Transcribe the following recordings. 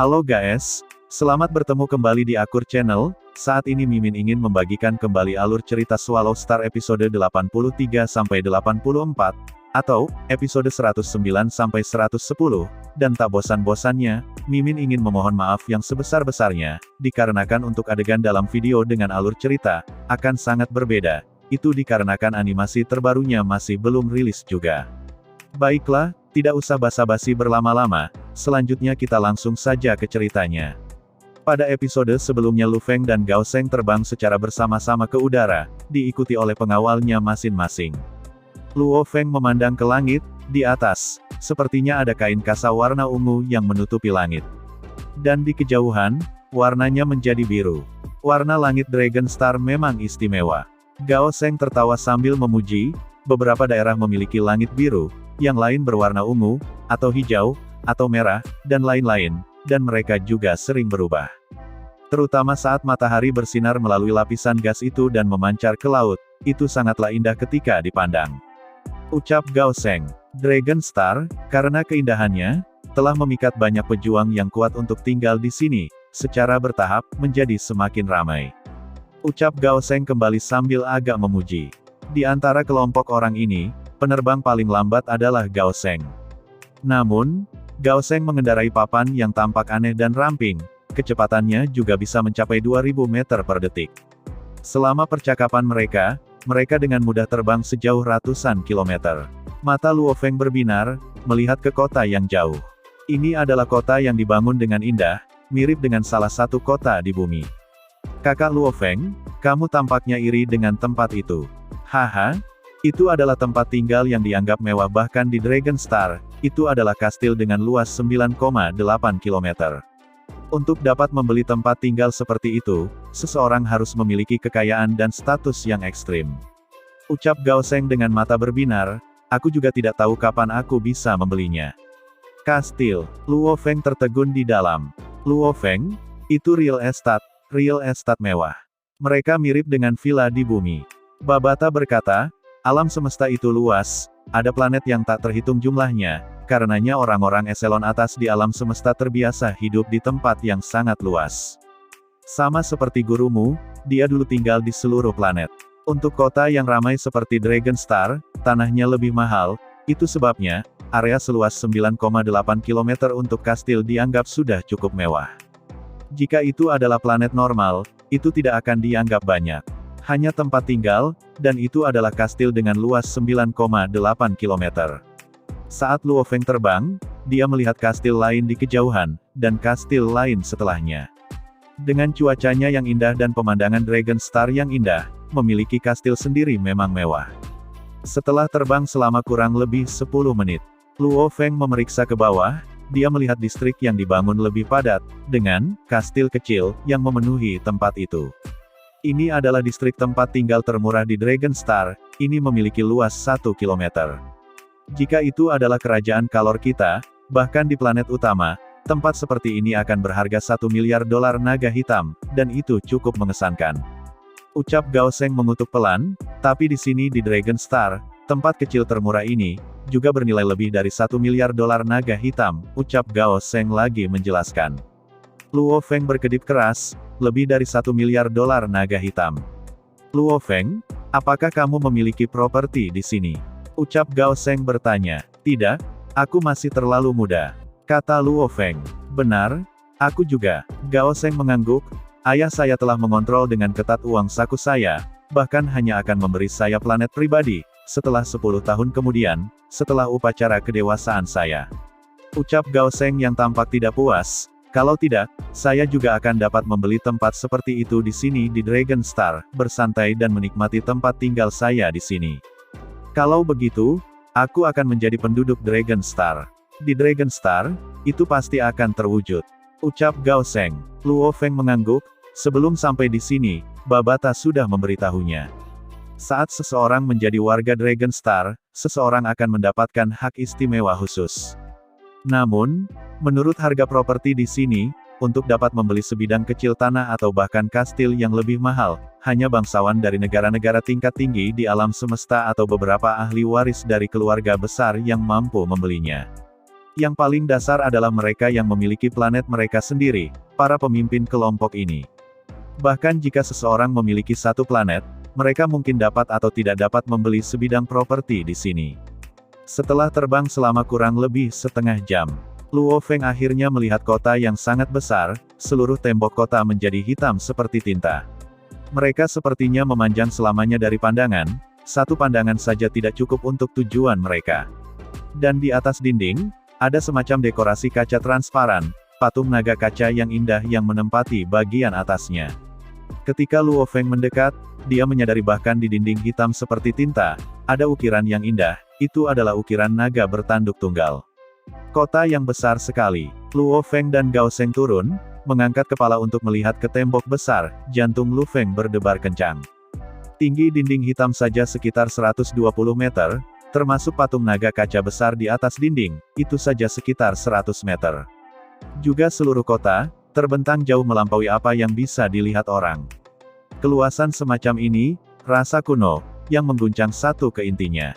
Halo guys, selamat bertemu kembali di Akur Channel. Saat ini Mimin ingin membagikan kembali alur cerita Swallow Star episode 83-84, atau episode 109-110, dan tak bosan-bosannya, Mimin ingin memohon maaf yang sebesar-besarnya, dikarenakan untuk adegan dalam video dengan alur cerita, akan sangat berbeda. Itu dikarenakan animasi terbarunya masih belum rilis juga. Baiklah, tidak usah basa-basi berlama-lama, selanjutnya kita langsung saja ke ceritanya. Pada episode sebelumnya Lu Feng dan Gao Sheng terbang secara bersama-sama ke udara, diikuti oleh pengawalnya masing-masing. Luo Feng memandang ke langit, di atas, sepertinya ada kain kasa warna ungu yang menutupi langit. Dan di kejauhan, warnanya menjadi biru. Warna langit Dragon Star memang istimewa. Gao Sheng tertawa sambil memuji, beberapa daerah memiliki langit biru, yang lain berwarna ungu, atau hijau, atau merah, dan lain-lain, dan mereka juga sering berubah. Terutama saat matahari bersinar melalui lapisan gas itu dan memancar ke laut, itu sangatlah indah ketika dipandang. Ucap Gao Sheng. Dragon Star, karena keindahannya, telah memikat banyak pejuang yang kuat untuk tinggal di sini, secara bertahap, menjadi semakin ramai. Ucap Gao Sheng kembali sambil agak memuji. Di antara kelompok orang ini, penerbang paling lambat adalah Gao Sheng. Namun, Gao Sheng mengendarai papan yang tampak aneh dan ramping, kecepatannya juga bisa mencapai 2000 meter per detik. Selama percakapan mereka dengan mudah terbang sejauh ratusan kilometer. Mata Luo Feng berbinar, melihat ke kota yang jauh. Ini adalah kota yang dibangun dengan indah, mirip dengan salah satu kota di bumi. Kakak Luo Feng, kamu tampaknya iri dengan tempat itu. Haha, itu adalah tempat tinggal yang dianggap mewah bahkan di Dragon Star, itu adalah kastil dengan luas 9,8 km. Untuk dapat membeli tempat tinggal seperti itu, seseorang harus memiliki kekayaan dan status yang ekstrim. Ucap Gao Sheng dengan mata berbinar, aku juga tidak tahu kapan aku bisa membelinya. Kastil, Luo Feng tertegun di dalam. Luo Feng, itu real estate mewah. Mereka mirip dengan villa di bumi. Babata berkata, alam semesta itu luas, ada planet yang tak terhitung jumlahnya, karenanya orang-orang eselon atas di alam semesta terbiasa hidup di tempat yang sangat luas. Sama seperti gurumu, dia dulu tinggal di seluruh planet. Untuk kota yang ramai seperti Dragon Star, tanahnya lebih mahal, itu sebabnya, area seluas 9,8 km untuk kastil dianggap sudah cukup mewah. Jika itu adalah planet normal, itu tidak akan dianggap banyak. Hanya tempat tinggal, dan itu adalah kastil dengan luas 9,8 km. Saat Luo Feng terbang, dia melihat kastil lain di kejauhan, dan kastil lain setelahnya. Dengan cuacanya yang indah dan pemandangan Dragon Star yang indah, memiliki kastil sendiri memang mewah. Setelah terbang selama kurang lebih 10 menit, Luo Feng memeriksa ke bawah, dia melihat distrik yang dibangun lebih padat, dengan kastil kecil yang memenuhi tempat itu. Ini adalah distrik tempat tinggal termurah di Dragon Star, ini memiliki luas 1 km. Jika itu adalah kerajaan kalor kita, bahkan di planet utama, tempat seperti ini akan berharga $1 miliar naga hitam, dan itu cukup mengesankan. Ucap Gao Sheng mengutuk pelan, tapi di sini di Dragon Star, tempat kecil termurah ini, juga bernilai lebih dari $1 miliar naga hitam, ucap Gao Sheng lagi menjelaskan. Luo Feng berkedip keras, lebih dari $1 miliar naga hitam. Luo Feng, apakah kamu memiliki properti di sini? Ucap Gao Sheng bertanya. Tidak, aku masih terlalu muda. Kata Luo Feng. Benar, aku juga. Gao Sheng mengangguk, ayah saya telah mengontrol dengan ketat uang saku saya, bahkan hanya akan memberi saya planet pribadi, setelah 10 tahun kemudian, setelah upacara kedewasaan saya. Ucap Gao Sheng yang tampak tidak puas. Kalau tidak, saya juga akan dapat membeli tempat seperti itu di sini di Dragon Star, bersantai dan menikmati tempat tinggal saya di sini. Kalau begitu, aku akan menjadi penduduk Dragon Star. Di Dragon Star, itu pasti akan terwujud. Ucap Gao Sheng. Luo Feng mengangguk, sebelum sampai di sini, Babata sudah memberitahunya. Saat seseorang menjadi warga Dragon Star, seseorang akan mendapatkan hak istimewa khusus. Namun, menurut harga properti di sini, untuk dapat membeli sebidang kecil tanah atau bahkan kastil yang lebih mahal, hanya bangsawan dari negara-negara tingkat tinggi di alam semesta atau beberapa ahli waris dari keluarga besar yang mampu membelinya. Yang paling dasar adalah mereka yang memiliki planet mereka sendiri, para pemimpin kelompok ini. Bahkan jika seseorang memiliki satu planet, mereka mungkin dapat atau tidak dapat membeli sebidang properti di sini. Setelah terbang selama kurang lebih setengah jam, Luo Feng akhirnya melihat kota yang sangat besar, seluruh tembok kota menjadi hitam seperti tinta. Mereka sepertinya memanjang selamanya dari pandangan, satu pandangan saja tidak cukup untuk tujuan mereka. Dan di atas dinding, ada semacam dekorasi kaca transparan, patung naga kaca yang indah yang menempati bagian atasnya. Ketika Luo Feng mendekat, dia menyadari bahkan di dinding hitam seperti tinta, ada ukiran yang indah, itu adalah ukiran naga bertanduk tunggal. Kota yang besar sekali. Luo Feng dan Gao Sheng turun, mengangkat kepala untuk melihat ke tembok besar, jantung Lu Feng berdebar kencang. Tinggi dinding hitam saja sekitar 120 meter, termasuk patung naga kaca besar di atas dinding, itu saja sekitar 100 meter. Juga seluruh kota, terbentang jauh melampaui apa yang bisa dilihat orang. Keluasan semacam ini, rasa kuno, yang mengguncang satu ke intinya.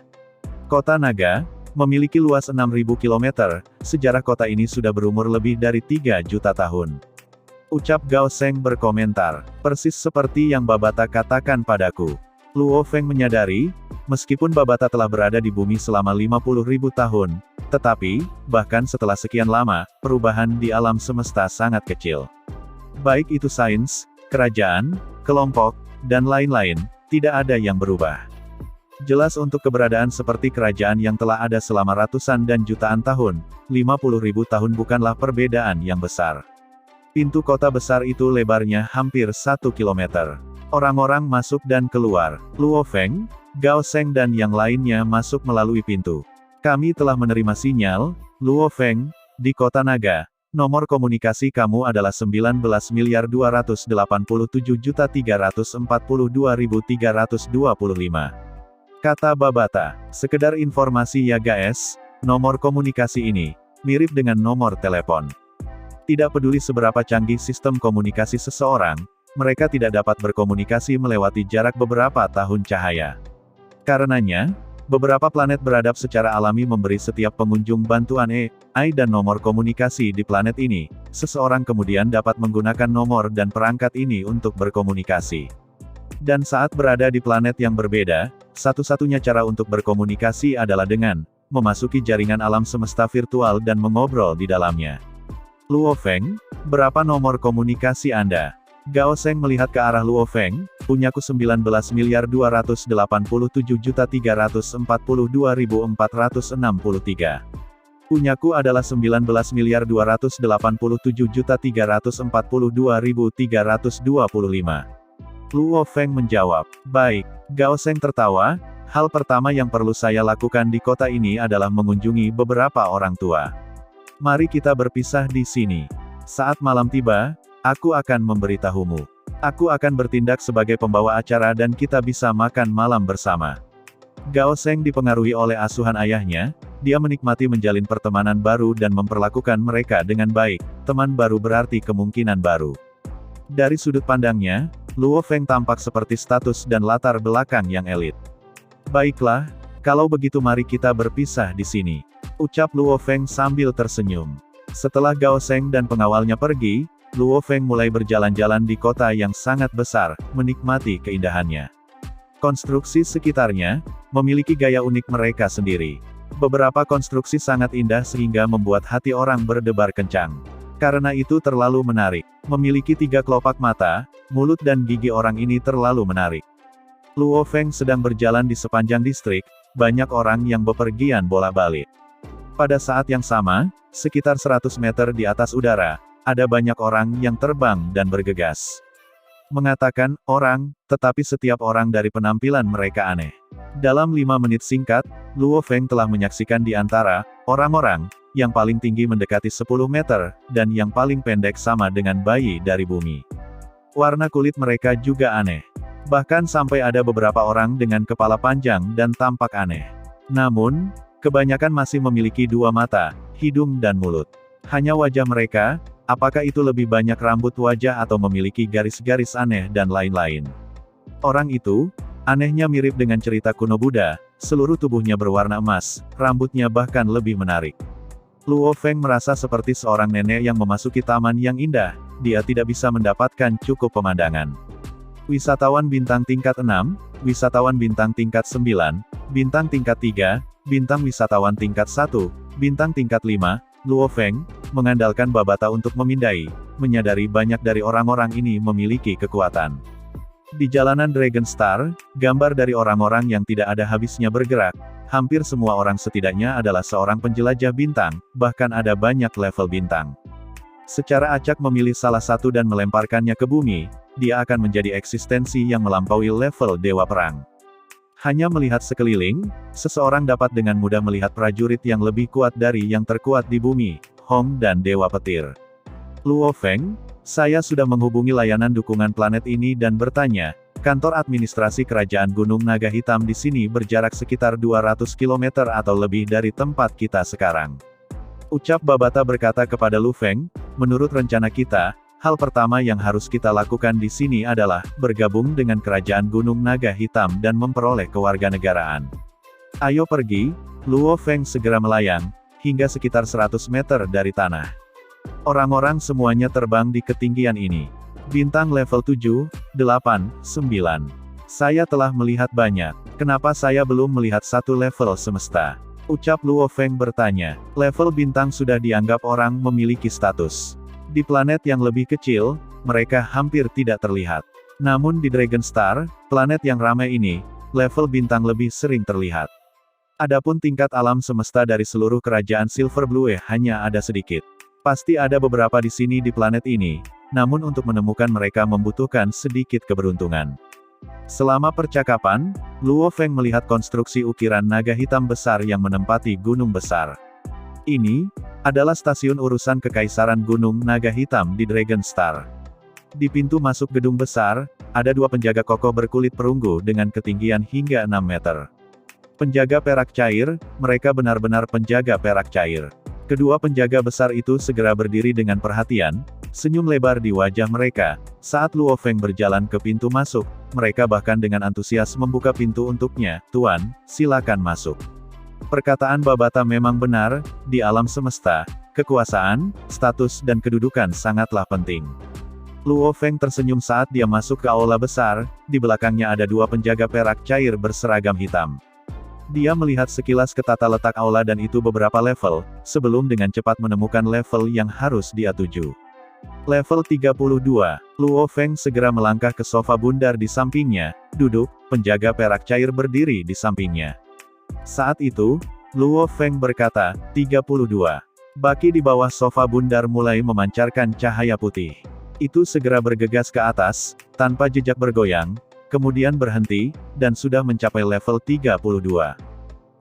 Kota Naga, memiliki luas 6.000 km, sejarah kota ini sudah berumur lebih dari 3 juta tahun. Ucap Gao Sheng berkomentar, persis seperti yang Babata katakan padaku. Luo Feng menyadari, meskipun Babata telah berada di bumi selama 50.000 tahun, tetapi, bahkan setelah sekian lama, perubahan di alam semesta sangat kecil. Baik itu sains, kerajaan, kelompok, dan lain-lain, tidak ada yang berubah. Jelas untuk keberadaan seperti kerajaan yang telah ada selama ratusan dan jutaan tahun, 50.000 tahun bukanlah perbedaan yang besar. Pintu kota besar itu lebarnya hampir 1 kilometer. Orang-orang masuk dan keluar. Luo Feng, Gao Sheng dan yang lainnya masuk melalui pintu. Kami telah menerima sinyal, Luo Feng, di Kota Naga. Nomor komunikasi kamu adalah 19.287.342.325. Kata Babata. Sekedar informasi ya guys, nomor komunikasi ini, mirip dengan nomor telepon. Tidak peduli seberapa canggih sistem komunikasi seseorang, mereka tidak dapat berkomunikasi melewati jarak beberapa tahun cahaya. Karenanya, beberapa planet beradab secara alami memberi setiap pengunjung bantuan AI dan nomor komunikasi di planet ini. Seseorang kemudian dapat menggunakan nomor dan perangkat ini untuk berkomunikasi. Dan saat berada di planet yang berbeda, satu-satunya cara untuk berkomunikasi adalah dengan memasuki jaringan alam semesta virtual dan mengobrol di dalamnya. Luo Feng, berapa nomor komunikasi Anda? Gao Sheng melihat ke arah Luo Feng, punyaku 19.287.442.463. Punyaku adalah 19.287.342.325. Luo Feng menjawab, baik. Gao Sheng tertawa, hal pertama yang perlu saya lakukan di kota ini adalah mengunjungi beberapa orang tua. Mari kita berpisah di sini. Saat malam tiba, aku akan memberitahumu. Aku akan bertindak sebagai pembawa acara dan kita bisa makan malam bersama. Gao Sheng dipengaruhi oleh asuhan ayahnya, dia menikmati menjalin pertemanan baru dan memperlakukan mereka dengan baik. Teman baru berarti kemungkinan baru. Dari sudut pandangnya, Luo Feng tampak seperti status dan latar belakang yang elit. Baiklah, kalau begitu mari kita berpisah di sini. Ucap Luo Feng sambil tersenyum. Setelah Gao Sheng dan pengawalnya pergi, Luo Feng mulai berjalan-jalan di kota yang sangat besar, menikmati keindahannya. Konstruksi sekitarnya memiliki gaya unik mereka sendiri. Beberapa konstruksi sangat indah sehingga membuat hati orang berdebar kencang. Karena itu terlalu menarik. Memiliki 3 kelopak mata, mulut dan gigi orang ini terlalu menarik. Luo Feng sedang berjalan di sepanjang distrik, banyak orang yang bepergian bolak-balik. Pada saat yang sama, sekitar 100 meter di atas udara, ada banyak orang yang terbang dan bergegas. Mengatakan, orang, tetapi setiap orang dari penampilan mereka aneh. Dalam 5 menit singkat, Luo Feng telah menyaksikan di antara orang-orang yang paling tinggi mendekati 10 meter, dan yang paling pendek sama dengan bayi dari bumi. Warna kulit mereka juga aneh. Bahkan sampai ada beberapa orang dengan kepala panjang dan tampak aneh. Namun, kebanyakan masih memiliki 2 mata, hidung dan mulut. Hanya wajah mereka, apakah itu lebih banyak rambut wajah atau memiliki garis-garis aneh dan lain-lain. Orang itu, anehnya mirip dengan cerita kuno Buddha, seluruh tubuhnya berwarna emas, rambutnya bahkan lebih menarik. Luo Feng merasa seperti seorang nenek yang memasuki taman yang indah, dia tidak bisa mendapatkan cukup pemandangan. Wisatawan bintang tingkat 6, wisatawan bintang tingkat 9, bintang tingkat 3, bintang wisatawan tingkat 1, bintang tingkat 5, Luo Feng, mengandalkan Babata untuk memindai, menyadari banyak dari orang-orang ini memiliki kekuatan. Di jalanan Dragon Star, gambar dari orang-orang yang tidak ada habisnya bergerak, hampir semua orang setidaknya adalah seorang penjelajah bintang, bahkan ada banyak level bintang. Secara acak memilih salah satu dan melemparkannya ke bumi, dia akan menjadi eksistensi yang melampaui level Dewa Perang. Hanya melihat sekeliling, seseorang dapat dengan mudah melihat prajurit yang lebih kuat dari yang terkuat di bumi, Hong dan Dewa Petir. Luo Feng, saya sudah menghubungi layanan dukungan planet ini dan bertanya, kantor administrasi kerajaan Gunung Naga Hitam di sini berjarak sekitar 200 km atau lebih dari tempat kita sekarang. Ucap Babata berkata kepada Lu Feng, menurut rencana kita, hal pertama yang harus kita lakukan di sini adalah bergabung dengan kerajaan Gunung Naga Hitam dan memperoleh kewarganegaraan. Ayo pergi, Luo Feng segera melayang, hingga sekitar 100 meter dari tanah. Orang-orang semuanya terbang di ketinggian ini. Bintang level 7, 8, 9. Saya telah melihat banyak. Kenapa saya belum melihat satu level semesta? Ucap Luo Feng bertanya. Level bintang sudah dianggap orang memiliki status. Di planet yang lebih kecil, mereka hampir tidak terlihat. Namun di Dragon Star, planet yang ramai ini, level bintang lebih sering terlihat. Adapun tingkat alam semesta dari seluruh kerajaan Silver Blue hanya ada sedikit. Pasti ada beberapa di sini di planet ini, namun untuk menemukan mereka membutuhkan sedikit keberuntungan. Selama percakapan, Luo Feng melihat konstruksi ukiran naga hitam besar yang menempati gunung besar. Ini adalah stasiun urusan Kekaisaran Gunung Naga Hitam di Dragon Star. Di pintu masuk gedung besar, ada dua penjaga kokoh berkulit perunggu dengan ketinggian hingga 6 meter. Penjaga perak cair, mereka benar-benar penjaga perak cair. Kedua penjaga besar itu segera berdiri dengan perhatian, senyum lebar di wajah mereka. Saat Luo Feng berjalan ke pintu masuk, mereka bahkan dengan antusias membuka pintu untuknya. Tuan, silakan masuk. Perkataan Babata memang benar, di alam semesta, kekuasaan, status dan kedudukan sangatlah penting. Luo Feng tersenyum saat dia masuk ke aula besar, di belakangnya ada dua penjaga perak cair berseragam hitam. Dia melihat sekilas ke tata letak aula dan itu beberapa level, sebelum dengan cepat menemukan level yang harus dia tuju. Level 32, Luo Feng segera melangkah ke sofa bundar di sampingnya, duduk, penjaga perak cair berdiri di sampingnya. Saat itu, Luo Feng berkata, 32. Baki di bawah sofa bundar mulai memancarkan cahaya putih. Itu segera bergegas ke atas, tanpa jejak bergoyang, kemudian berhenti, dan sudah mencapai level 32.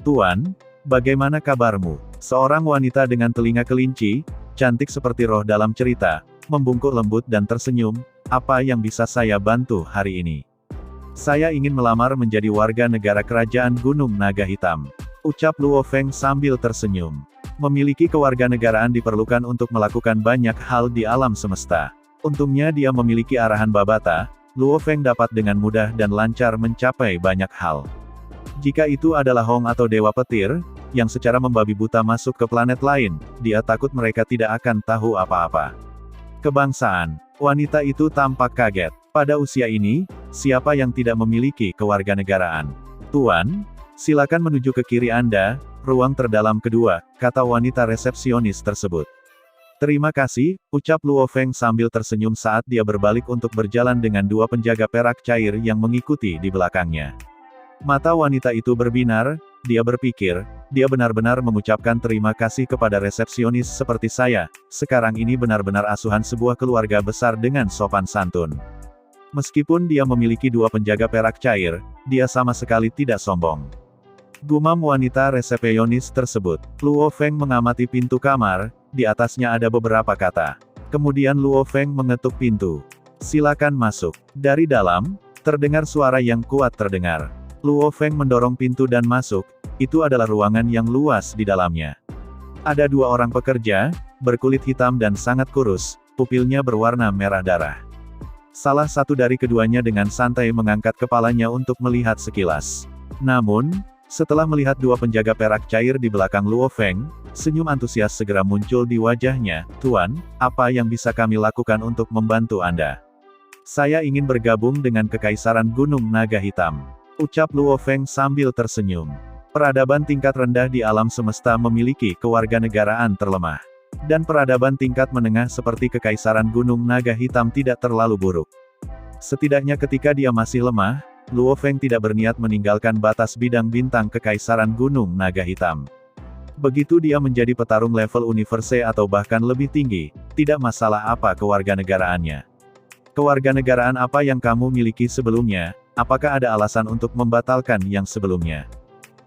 Tuan, bagaimana kabarmu? Seorang wanita dengan telinga kelinci, cantik seperti roh dalam cerita, membungkuk lembut dan tersenyum, apa yang bisa saya bantu hari ini? Saya ingin melamar menjadi warga negara kerajaan Gunung Naga Hitam. Ucap Luo Feng sambil tersenyum. Memiliki kewarganegaraan diperlukan untuk melakukan banyak hal di alam semesta. Untungnya dia memiliki arahan Babata, Luo Feng dapat dengan mudah dan lancar mencapai banyak hal. Jika itu adalah Hong atau Dewa Petir, yang secara membabi buta masuk ke planet lain, dia takut mereka tidak akan tahu apa-apa. Kebangsaan. Wanita itu tampak kaget. Pada usia ini, siapa yang tidak memiliki kewarganegaraan? Tuan, silakan menuju ke kiri Anda, ruang terdalam kedua, kata wanita resepsionis tersebut. Terima kasih, ucap Luo Feng sambil tersenyum saat dia berbalik untuk berjalan dengan dua penjaga perak cair yang mengikuti di belakangnya. Mata wanita itu berbinar, dia berpikir, dia benar-benar mengucapkan terima kasih kepada resepsionis seperti saya, sekarang ini benar-benar asuhan sebuah keluarga besar dengan sopan santun. Meskipun dia memiliki dua penjaga perak cair, dia sama sekali tidak sombong. Gumam wanita resepsionis tersebut. Luo Feng mengamati pintu kamar, di atasnya ada beberapa kata. Kemudian Luo Feng mengetuk pintu. Silakan masuk. Dari dalam, terdengar suara yang kuat terdengar. Luo Feng mendorong pintu dan masuk, itu adalah ruangan yang luas di dalamnya. Ada dua orang pekerja, berkulit hitam dan sangat kurus, pupilnya berwarna merah darah. Salah satu dari keduanya dengan santai mengangkat kepalanya untuk melihat sekilas. Namun, Setelah melihat dua penjaga perak cair di belakang Luo Feng, senyum antusias segera muncul di wajahnya. Tuan, apa yang bisa kami lakukan untuk membantu Anda? Saya ingin bergabung dengan Kekaisaran Gunung Naga Hitam, ucap Luo Feng sambil tersenyum. Peradaban tingkat rendah di alam semesta memiliki kewarganegaraan terlemah. Dan peradaban tingkat menengah seperti Kekaisaran Gunung Naga Hitam tidak terlalu buruk. Setidaknya ketika dia masih lemah, Luo Feng tidak berniat meninggalkan batas bidang bintang Kekaisaran Gunung Naga Hitam. Begitu dia menjadi petarung level universe atau bahkan lebih tinggi, tidak masalah apa kewarganegaraannya. Kewarganegaraan apa yang kamu miliki sebelumnya, apakah ada alasan untuk membatalkan yang sebelumnya?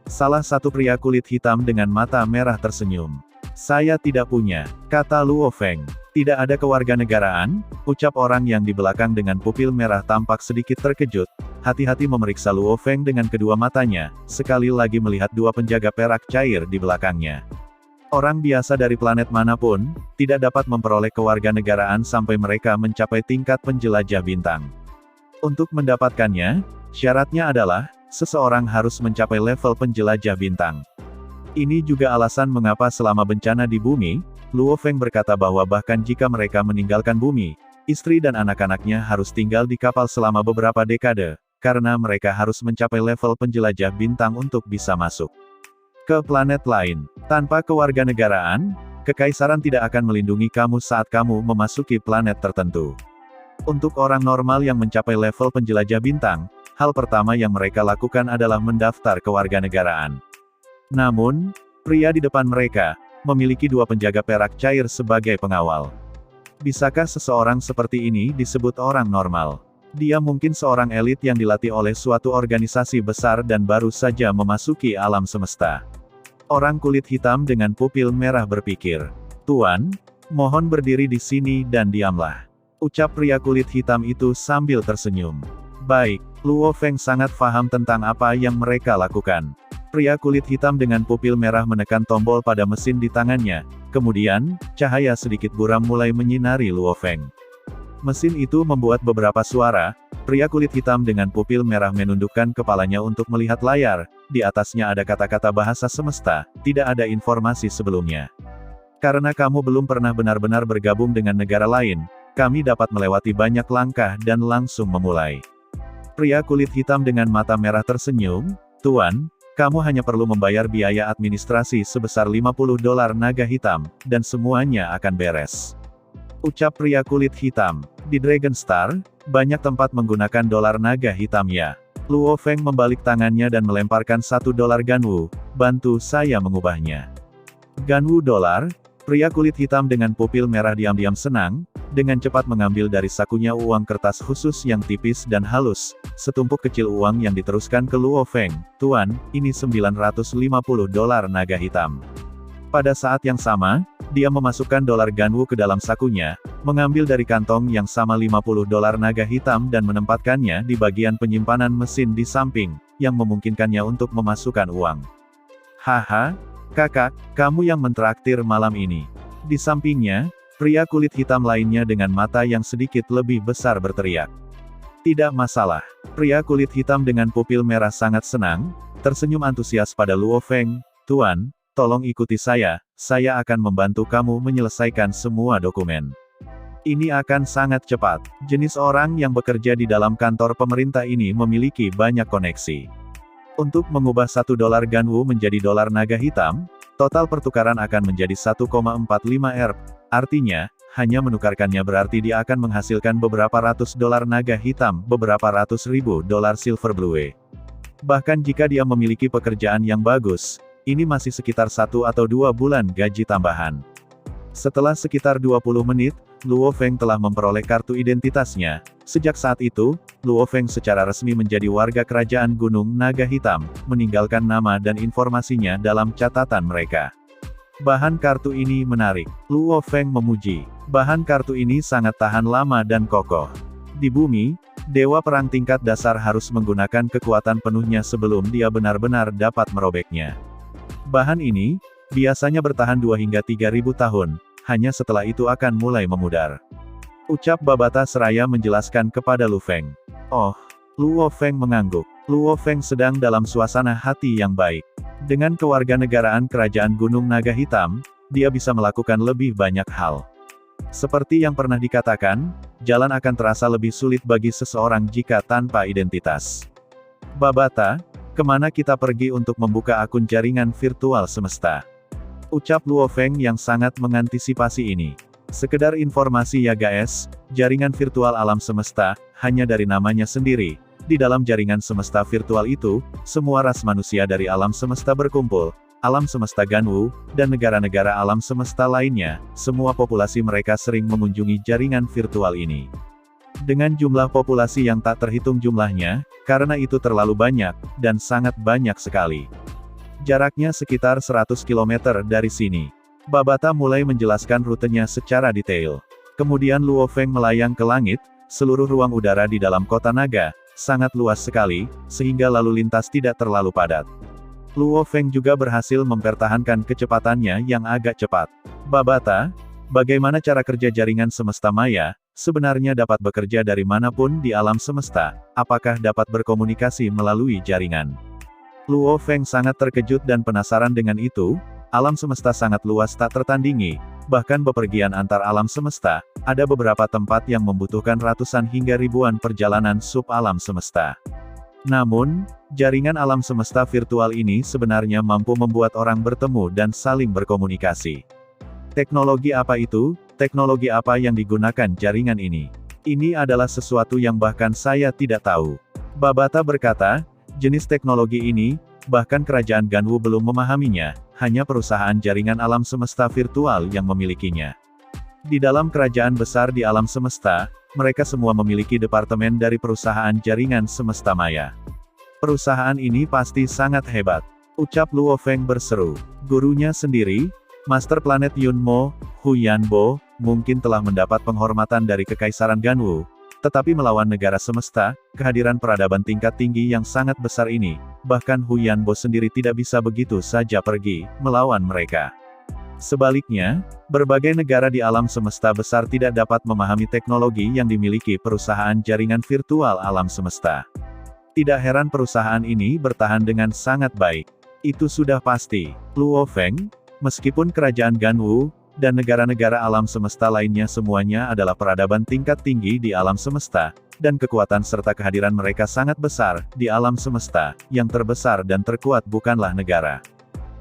Salah satu pria kulit hitam dengan mata merah tersenyum. Saya tidak punya, kata Luo Feng. Tidak ada kewarganegaraan, ucap orang yang di belakang dengan pupil merah tampak sedikit terkejut, hati-hati memeriksa Luo Feng dengan kedua matanya, sekali lagi melihat dua penjaga perak cair di belakangnya. Orang biasa dari planet manapun, tidak dapat memperoleh kewarganegaraan sampai mereka mencapai tingkat penjelajah bintang. Untuk mendapatkannya, syaratnya adalah, seseorang harus mencapai level penjelajah bintang. Ini juga alasan mengapa selama bencana di bumi, Luo Feng berkata bahwa bahkan jika mereka meninggalkan bumi, istri dan anak-anaknya harus tinggal di kapal selama beberapa dekade, karena mereka harus mencapai level penjelajah bintang untuk bisa masuk ke planet lain. Tanpa kewarganegaraan, kekaisaran tidak akan melindungi kamu saat kamu memasuki planet tertentu. Untuk orang normal yang mencapai level penjelajah bintang, hal pertama yang mereka lakukan adalah mendaftar kewarganegaraan. Namun, pria di depan mereka memiliki dua penjaga perak cair sebagai pengawal. Bisakah seseorang seperti ini disebut orang normal? Dia mungkin seorang elit yang dilatih oleh suatu organisasi besar dan baru saja memasuki alam semesta. Orang kulit hitam dengan pupil merah berpikir, "Tuan, mohon berdiri di sini dan diamlah," ucap pria kulit hitam itu sambil tersenyum. Baik, Luo Feng sangat paham tentang apa yang mereka lakukan. Pria kulit hitam dengan pupil merah menekan tombol pada mesin di tangannya, kemudian, cahaya sedikit buram mulai menyinari Luo Feng. Mesin itu membuat beberapa suara, pria kulit hitam dengan pupil merah menundukkan kepalanya untuk melihat layar, di atasnya ada kata-kata bahasa semesta, tidak ada informasi sebelumnya. Karena kamu belum pernah benar-benar bergabung dengan negara lain, kami dapat melewati banyak langkah dan langsung memulai. Pria kulit hitam dengan mata merah tersenyum, "Tuan, kamu hanya perlu membayar biaya administrasi sebesar $50 naga hitam, dan semuanya akan beres," ucap pria kulit hitam. Di Dragon Star, banyak tempat menggunakan dolar naga hitam ya. Luo Feng membalik tangannya dan melemparkan $1 Ganwu, bantu saya mengubahnya. Ganwu dolar, pria kulit hitam dengan pupil merah diam-diam senang, dengan cepat mengambil dari sakunya uang kertas khusus yang tipis dan halus, setumpuk kecil uang yang diteruskan ke Luo Feng. "Tuan, ini $950 naga hitam." Pada saat yang sama, dia memasukkan dolar Ganwu ke dalam sakunya, mengambil dari kantong yang sama $50 naga hitam dan menempatkannya di bagian penyimpanan mesin di samping, yang memungkinkannya untuk memasukkan uang. "Haha, kakak, kamu yang mentraktir malam ini." Di sampingnya, pria kulit hitam lainnya dengan mata yang sedikit lebih besar berteriak. "Tidak masalah." Pria kulit hitam dengan pupil merah sangat senang, tersenyum antusias pada Luo Feng. "Tuan, tolong ikuti saya akan membantu kamu menyelesaikan semua dokumen. Ini akan sangat cepat." Jenis orang yang bekerja di dalam kantor pemerintah ini memiliki banyak koneksi. Untuk mengubah $1 Ganwu menjadi dolar naga hitam, total pertukaran akan menjadi 1,45 Rp. Artinya, hanya menukarkannya berarti dia akan menghasilkan beberapa ratus dolar naga hitam, beberapa ratus ribu dolar silver blue. Bahkan jika dia memiliki pekerjaan yang bagus, ini masih sekitar 1 atau 2 bulan gaji tambahan. Setelah sekitar 20 menit, Luo Feng telah memperoleh kartu identitasnya. Sejak saat itu, Luo Feng secara resmi menjadi warga kerajaan Gunung Naga Hitam, meninggalkan nama dan informasinya dalam catatan mereka. Bahan kartu ini menarik. Luo Feng memuji. Bahan kartu ini sangat tahan lama dan kokoh. Di bumi, dewa perang tingkat dasar harus menggunakan kekuatan penuhnya sebelum dia benar-benar dapat merobeknya. Bahan ini, biasanya bertahan 2 hingga 3.000 tahun, hanya setelah itu akan mulai memudar. Ucap Babata Seraya menjelaskan kepada Lu Feng. "Oh." Luo Feng mengangguk. Luo Feng sedang dalam suasana hati yang baik. Dengan kewarganegaraan Kerajaan Gunung Naga Hitam, dia bisa melakukan lebih banyak hal. Seperti yang pernah dikatakan, jalan akan terasa lebih sulit bagi seseorang jika tanpa identitas. Babata, kemana kita pergi untuk membuka akun jaringan virtual semesta? Ucap Luo Feng yang sangat mengantisipasi ini. Sekedar informasi ya guys, jaringan virtual alam semesta, hanya dari namanya sendiri. Di dalam jaringan semesta virtual itu, semua ras manusia dari alam semesta berkumpul, alam semesta Ganwu, dan negara-negara alam semesta lainnya, semua populasi mereka sering mengunjungi jaringan virtual ini. Dengan jumlah populasi yang tak terhitung jumlahnya, karena itu terlalu banyak, dan sangat banyak sekali. Jaraknya sekitar 100 km dari sini. Babata mulai menjelaskan rutenya secara detail. Kemudian Luo Feng melayang ke langit, seluruh ruang udara di dalam kota naga, sangat luas sekali, sehingga lalu lintas tidak terlalu padat. Luo Feng juga berhasil mempertahankan kecepatannya yang agak cepat. Babata, bagaimana cara kerja jaringan semesta maya, sebenarnya dapat bekerja dari manapun di alam semesta, apakah dapat berkomunikasi melalui jaringan? Luo Feng sangat terkejut dan penasaran dengan itu, alam semesta sangat luas tak tertandingi, bahkan bepergian antar alam semesta, ada beberapa tempat yang membutuhkan ratusan hingga ribuan perjalanan sub-alam semesta. Namun, jaringan alam semesta virtual ini sebenarnya mampu membuat orang bertemu dan saling berkomunikasi. Teknologi apa itu? Teknologi apa yang digunakan jaringan ini? Ini adalah sesuatu yang bahkan saya tidak tahu. Babata berkata, jenis teknologi ini, bahkan kerajaan Ganwu belum memahaminya, hanya perusahaan jaringan alam semesta virtual yang memilikinya. Di dalam kerajaan besar di alam semesta, mereka semua memiliki departemen dari perusahaan jaringan semesta maya. Perusahaan ini pasti sangat hebat, ucap Luo Feng berseru. Gurunya sendiri, Master Planet Yunmo, Hu Yanbo, mungkin telah mendapat penghormatan dari Kekaisaran Ganwu. Tetapi melawan negara semesta, kehadiran peradaban tingkat tinggi yang sangat besar ini, bahkan Hu Yanbo sendiri tidak bisa begitu saja pergi melawan mereka. Sebaliknya, berbagai negara di alam semesta besar tidak dapat memahami teknologi yang dimiliki perusahaan jaringan virtual alam semesta. Tidak heran perusahaan ini bertahan dengan sangat baik. Itu sudah pasti. Luo Feng, meskipun kerajaan Ganwu, dan negara-negara alam semesta lainnya semuanya adalah peradaban tingkat tinggi di alam semesta, dan kekuatan serta kehadiran mereka sangat besar, di alam semesta, yang terbesar dan terkuat bukanlah negara.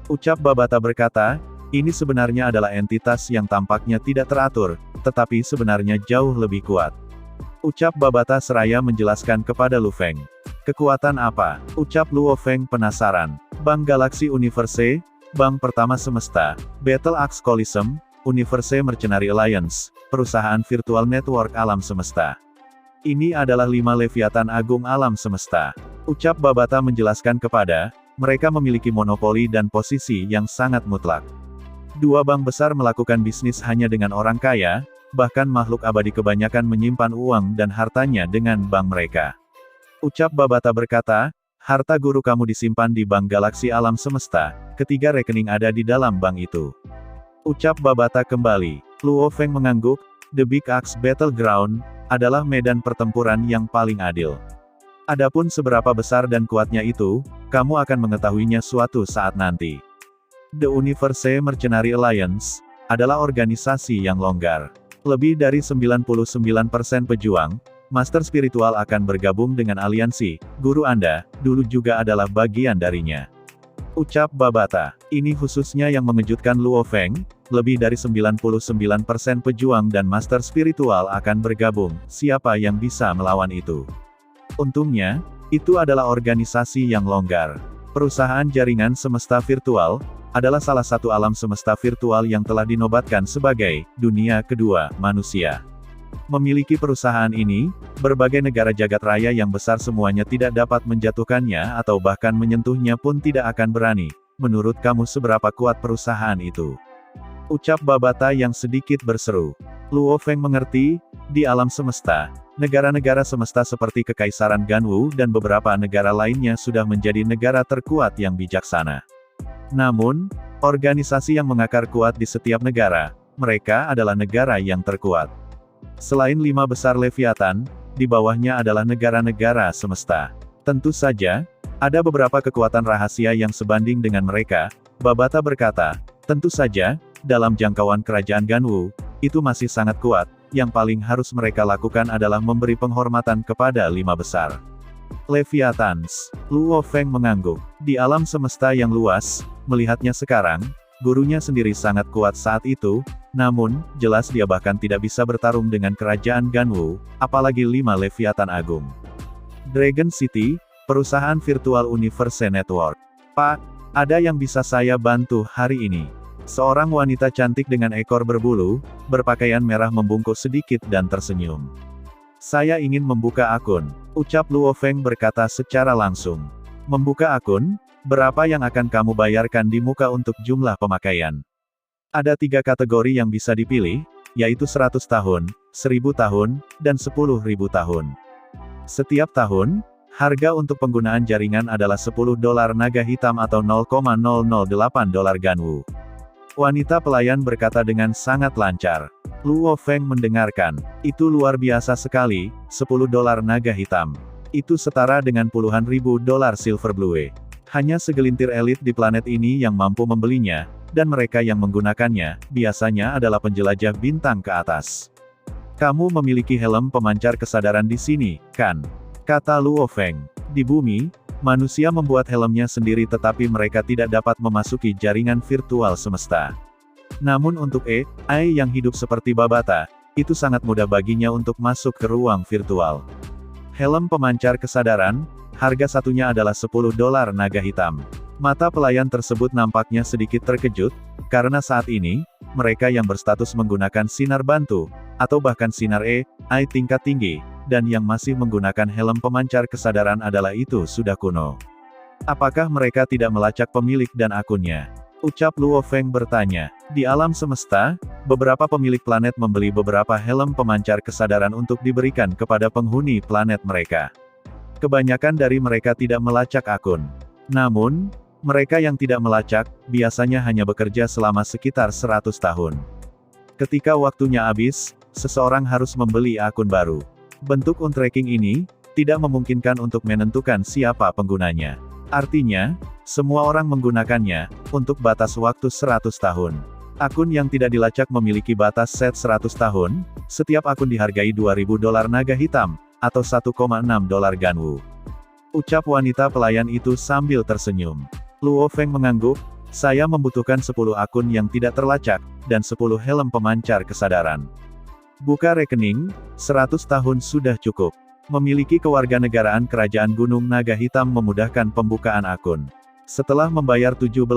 Ucap Babata berkata, ini sebenarnya adalah entitas yang tampaknya tidak teratur, tetapi sebenarnya jauh lebih kuat. Ucap Babata seraya menjelaskan kepada Lu Feng. Kekuatan apa? Ucap Luo Feng penasaran. Bank Galaxy Universe, Bank Pertama Semesta, Battle Axe Coliseum, Universe Mercenary Alliance, perusahaan virtual network alam semesta. Ini adalah 5 Leviathan Agung alam semesta. Ucap Babata menjelaskan kepada, mereka memiliki monopoli dan posisi yang sangat mutlak. Dua bank besar melakukan bisnis hanya dengan orang kaya, bahkan makhluk abadi kebanyakan menyimpan uang dan hartanya dengan bank mereka. Ucap Babata berkata, harta guru kamu disimpan di Bank Galaksi Alam Semesta, ketiga rekening ada di dalam bank itu. Ucap Babata kembali. Luo Feng mengangguk, The Big Axe Battleground, adalah medan pertempuran yang paling adil. Adapun seberapa besar dan kuatnya itu, kamu akan mengetahuinya suatu saat nanti. The Universe Mercenary Alliance, adalah organisasi yang longgar. Lebih dari 99% pejuang, Master Spiritual akan bergabung dengan aliansi, guru Anda, dulu juga adalah bagian darinya. Ucap Babata, ini khususnya yang mengejutkan Luo Feng, lebih dari 99% pejuang dan Master Spiritual akan bergabung, siapa yang bisa melawan itu? Untungnya, itu adalah organisasi yang longgar. Perusahaan jaringan semesta virtual, adalah salah satu alam semesta virtual yang telah dinobatkan sebagai dunia kedua manusia. Memiliki perusahaan ini, berbagai negara jagat raya yang besar semuanya tidak dapat menjatuhkannya atau bahkan menyentuhnya pun tidak akan berani. Menurut kamu seberapa kuat perusahaan itu? Ucap Babata yang sedikit berseru. Luo Feng mengerti, di alam semesta, negara-negara semesta seperti Kekaisaran Ganwu dan beberapa negara lainnya sudah menjadi negara terkuat yang bijaksana. Namun, organisasi yang mengakar kuat di setiap negara, mereka adalah negara yang terkuat. Selain 5 besar Leviathan, di bawahnya adalah negara-negara semesta. Tentu saja, ada beberapa kekuatan rahasia yang sebanding dengan mereka, Babata berkata. Tentu saja, dalam jangkauan kerajaan Ganwu, itu masih sangat kuat, yang paling harus mereka lakukan adalah memberi penghormatan kepada 5 besar Leviathans. Luo Feng mengangguk. Di alam semesta yang luas, melihatnya sekarang, gurunya sendiri sangat kuat saat itu, namun, jelas dia bahkan tidak bisa bertarung dengan kerajaan Ganwu, apalagi 5 Leviathan Agung. Dragon City, perusahaan virtual Universe Network. Pak, ada yang bisa saya bantu hari ini? Seorang wanita cantik dengan ekor berbulu, berpakaian merah membungkuk sedikit dan tersenyum. Saya ingin membuka akun, ucap Luo Feng berkata secara langsung. Membuka akun? Berapa yang akan kamu bayarkan di muka untuk jumlah pemakaian? Ada 3 kategori yang bisa dipilih, yaitu 100 tahun, 1000 tahun, dan 10.000 tahun. Setiap tahun, harga untuk penggunaan jaringan adalah $10 naga hitam atau $0,008 Ganwu. Wanita pelayan berkata dengan sangat lancar. Luo Feng mendengarkan. Itu luar biasa sekali, $10 naga hitam. Itu setara dengan puluhan ribu dolar silver blue. Hanya segelintir elit di planet ini yang mampu membelinya, dan mereka yang menggunakannya, biasanya adalah penjelajah bintang ke atas. Kamu memiliki helm pemancar kesadaran di sini, kan? Kata Luo Feng. Di bumi, manusia membuat helmnya sendiri tetapi mereka tidak dapat memasuki jaringan virtual semesta. Namun untuk AI yang hidup seperti Babata, itu sangat mudah baginya untuk masuk ke ruang virtual. Helm pemancar kesadaran, harga satunya adalah $10 naga hitam. Mata pelayan tersebut nampaknya sedikit terkejut, karena saat ini, mereka yang berstatus menggunakan sinar bantu, atau bahkan sinar AI tingkat tinggi, dan yang masih menggunakan helm pemancar kesadaran adalah itu sudah kuno. Apakah mereka tidak melacak pemilik dan akunnya? Ucap Luo Feng bertanya. Di alam semesta, beberapa pemilik planet membeli beberapa helm pemancar kesadaran untuk diberikan kepada penghuni planet mereka. Kebanyakan dari mereka tidak melacak akun. Namun, mereka yang tidak melacak, biasanya hanya bekerja selama sekitar 100 tahun. Ketika waktunya habis, seseorang harus membeli akun baru. Bentuk untracking ini, tidak memungkinkan untuk menentukan siapa penggunanya. Artinya, semua orang menggunakannya, untuk batas waktu 100 tahun. Akun yang tidak dilacak memiliki batas set 100 tahun, setiap akun dihargai $2.000 naga hitam, atau $1,6 Ganwu. Ucap wanita pelayan itu sambil tersenyum. Luo Feng mengangguk, saya membutuhkan 10 akun yang tidak terlacak, dan 10 helm pemancar kesadaran. Buka rekening, 100 tahun sudah cukup. Memiliki kewarganegaraan kerajaan Gunung Naga Hitam memudahkan pembukaan akun. Setelah membayar $17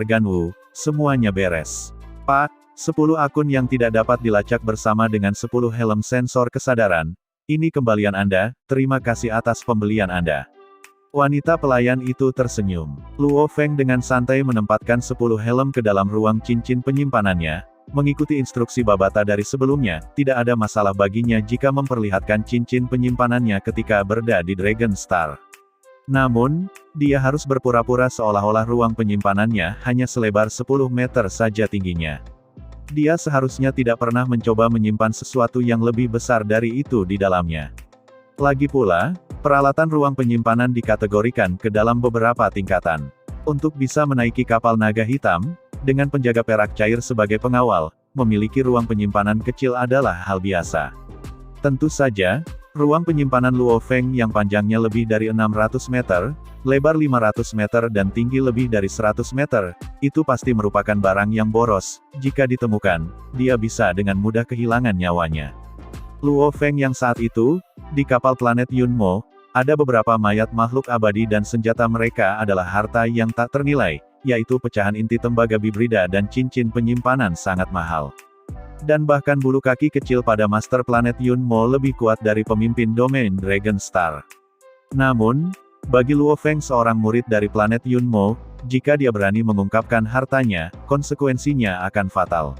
Ganwu, semuanya beres. Pak, 10 akun yang tidak dapat dilacak bersama dengan 10 helm sensor kesadaran. Ini kembalian Anda, terima kasih atas pembelian Anda. Wanita pelayan itu tersenyum. Luo Feng dengan santai menempatkan 10 helm ke dalam ruang cincin penyimpanannya. Mengikuti instruksi Babata dari sebelumnya, tidak ada masalah baginya jika memperlihatkan cincin penyimpanannya ketika berada di Dragon Star. Namun, dia harus berpura-pura seolah-olah ruang penyimpanannya hanya selebar 10 meter saja tingginya. Dia seharusnya tidak pernah mencoba menyimpan sesuatu yang lebih besar dari itu di dalamnya. Lagi pula, peralatan ruang penyimpanan dikategorikan ke dalam beberapa tingkatan. Untuk bisa menaiki kapal naga hitam, dengan penjaga perak cair sebagai pengawal, memiliki ruang penyimpanan kecil adalah hal biasa. Tentu saja, ruang penyimpanan Luo Feng yang panjangnya lebih dari 600 meter, lebar 500 meter dan tinggi lebih dari 100 meter, itu pasti merupakan barang yang boros. Jika ditemukan, dia bisa dengan mudah kehilangan nyawanya. Luo Feng yang saat itu, di kapal planet Yunmo, ada beberapa mayat makhluk abadi dan senjata mereka adalah harta yang tak ternilai, yaitu pecahan inti tembaga bibrida dan cincin penyimpanan sangat mahal. Dan bahkan bulu kaki kecil pada Master Planet Yunmo lebih kuat dari pemimpin domain Dragon Star. Namun, bagi Luo Feng seorang murid dari planet Yunmo, jika dia berani mengungkapkan hartanya, konsekuensinya akan fatal.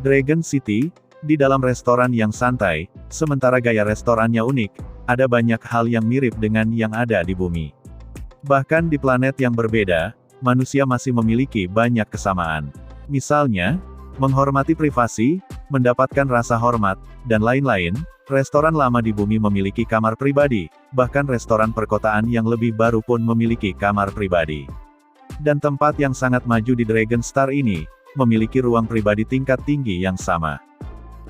Dragon City, di dalam restoran yang santai, sementara gaya restorannya unik, ada banyak hal yang mirip dengan yang ada di bumi. Bahkan di planet yang berbeda, manusia masih memiliki banyak kesamaan. Misalnya, menghormati privasi, mendapatkan rasa hormat, dan lain-lain. Restoran lama di bumi memiliki kamar pribadi, bahkan restoran perkotaan yang lebih baru pun memiliki kamar pribadi. Dan tempat yang sangat maju di Dragon Star ini, memiliki ruang pribadi tingkat tinggi yang sama.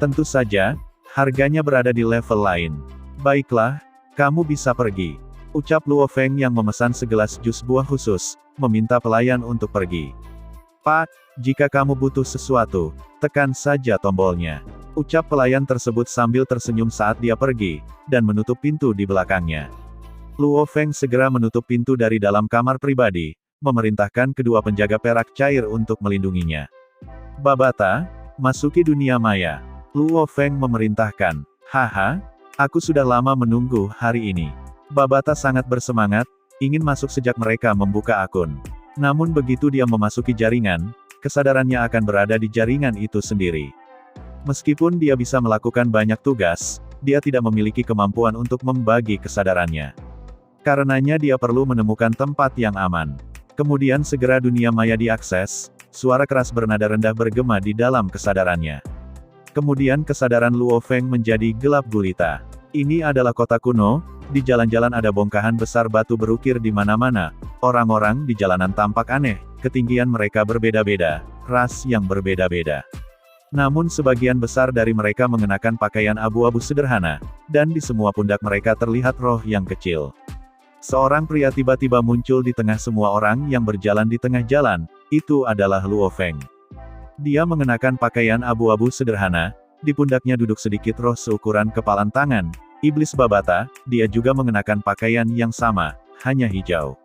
Tentu saja, harganya berada di level lain. Baiklah, kamu bisa pergi. Ucap Luo Feng yang memesan segelas jus buah khusus, meminta pelayan untuk pergi. Pak, jika kamu butuh sesuatu, tekan saja tombolnya. Ucap pelayan tersebut sambil tersenyum saat dia pergi, dan menutup pintu di belakangnya. Luo Feng segera menutup pintu dari dalam kamar pribadi, memerintahkan kedua penjaga perak cair untuk melindunginya. Babata, masuki dunia maya. Luo Feng memerintahkan. Haha, aku sudah lama menunggu hari ini. Babata sangat bersemangat, ingin masuk sejak mereka membuka akun. Namun begitu dia memasuki jaringan, kesadarannya akan berada di jaringan itu sendiri. Meskipun dia bisa melakukan banyak tugas, dia tidak memiliki kemampuan untuk membagi kesadarannya. Karenanya dia perlu menemukan tempat yang aman. Kemudian segera dunia maya diakses, suara keras bernada rendah bergema di dalam kesadarannya. Kemudian kesadaran Luo Feng menjadi gelap gulita. Ini adalah kota kuno, di jalan-jalan ada bongkahan besar batu berukir di mana-mana, orang-orang di jalanan tampak aneh, ketinggian mereka berbeda-beda, ras yang berbeda-beda. Namun sebagian besar dari mereka mengenakan pakaian abu-abu sederhana, dan di semua pundak mereka terlihat roh yang kecil. Seorang pria tiba-tiba muncul di tengah semua orang yang berjalan di tengah jalan, itu adalah Luo Feng. Dia mengenakan pakaian abu-abu sederhana, di pundaknya duduk sedikit roh seukuran kepalan tangan, iblis Babata, dia juga mengenakan pakaian yang sama, hanya hijau.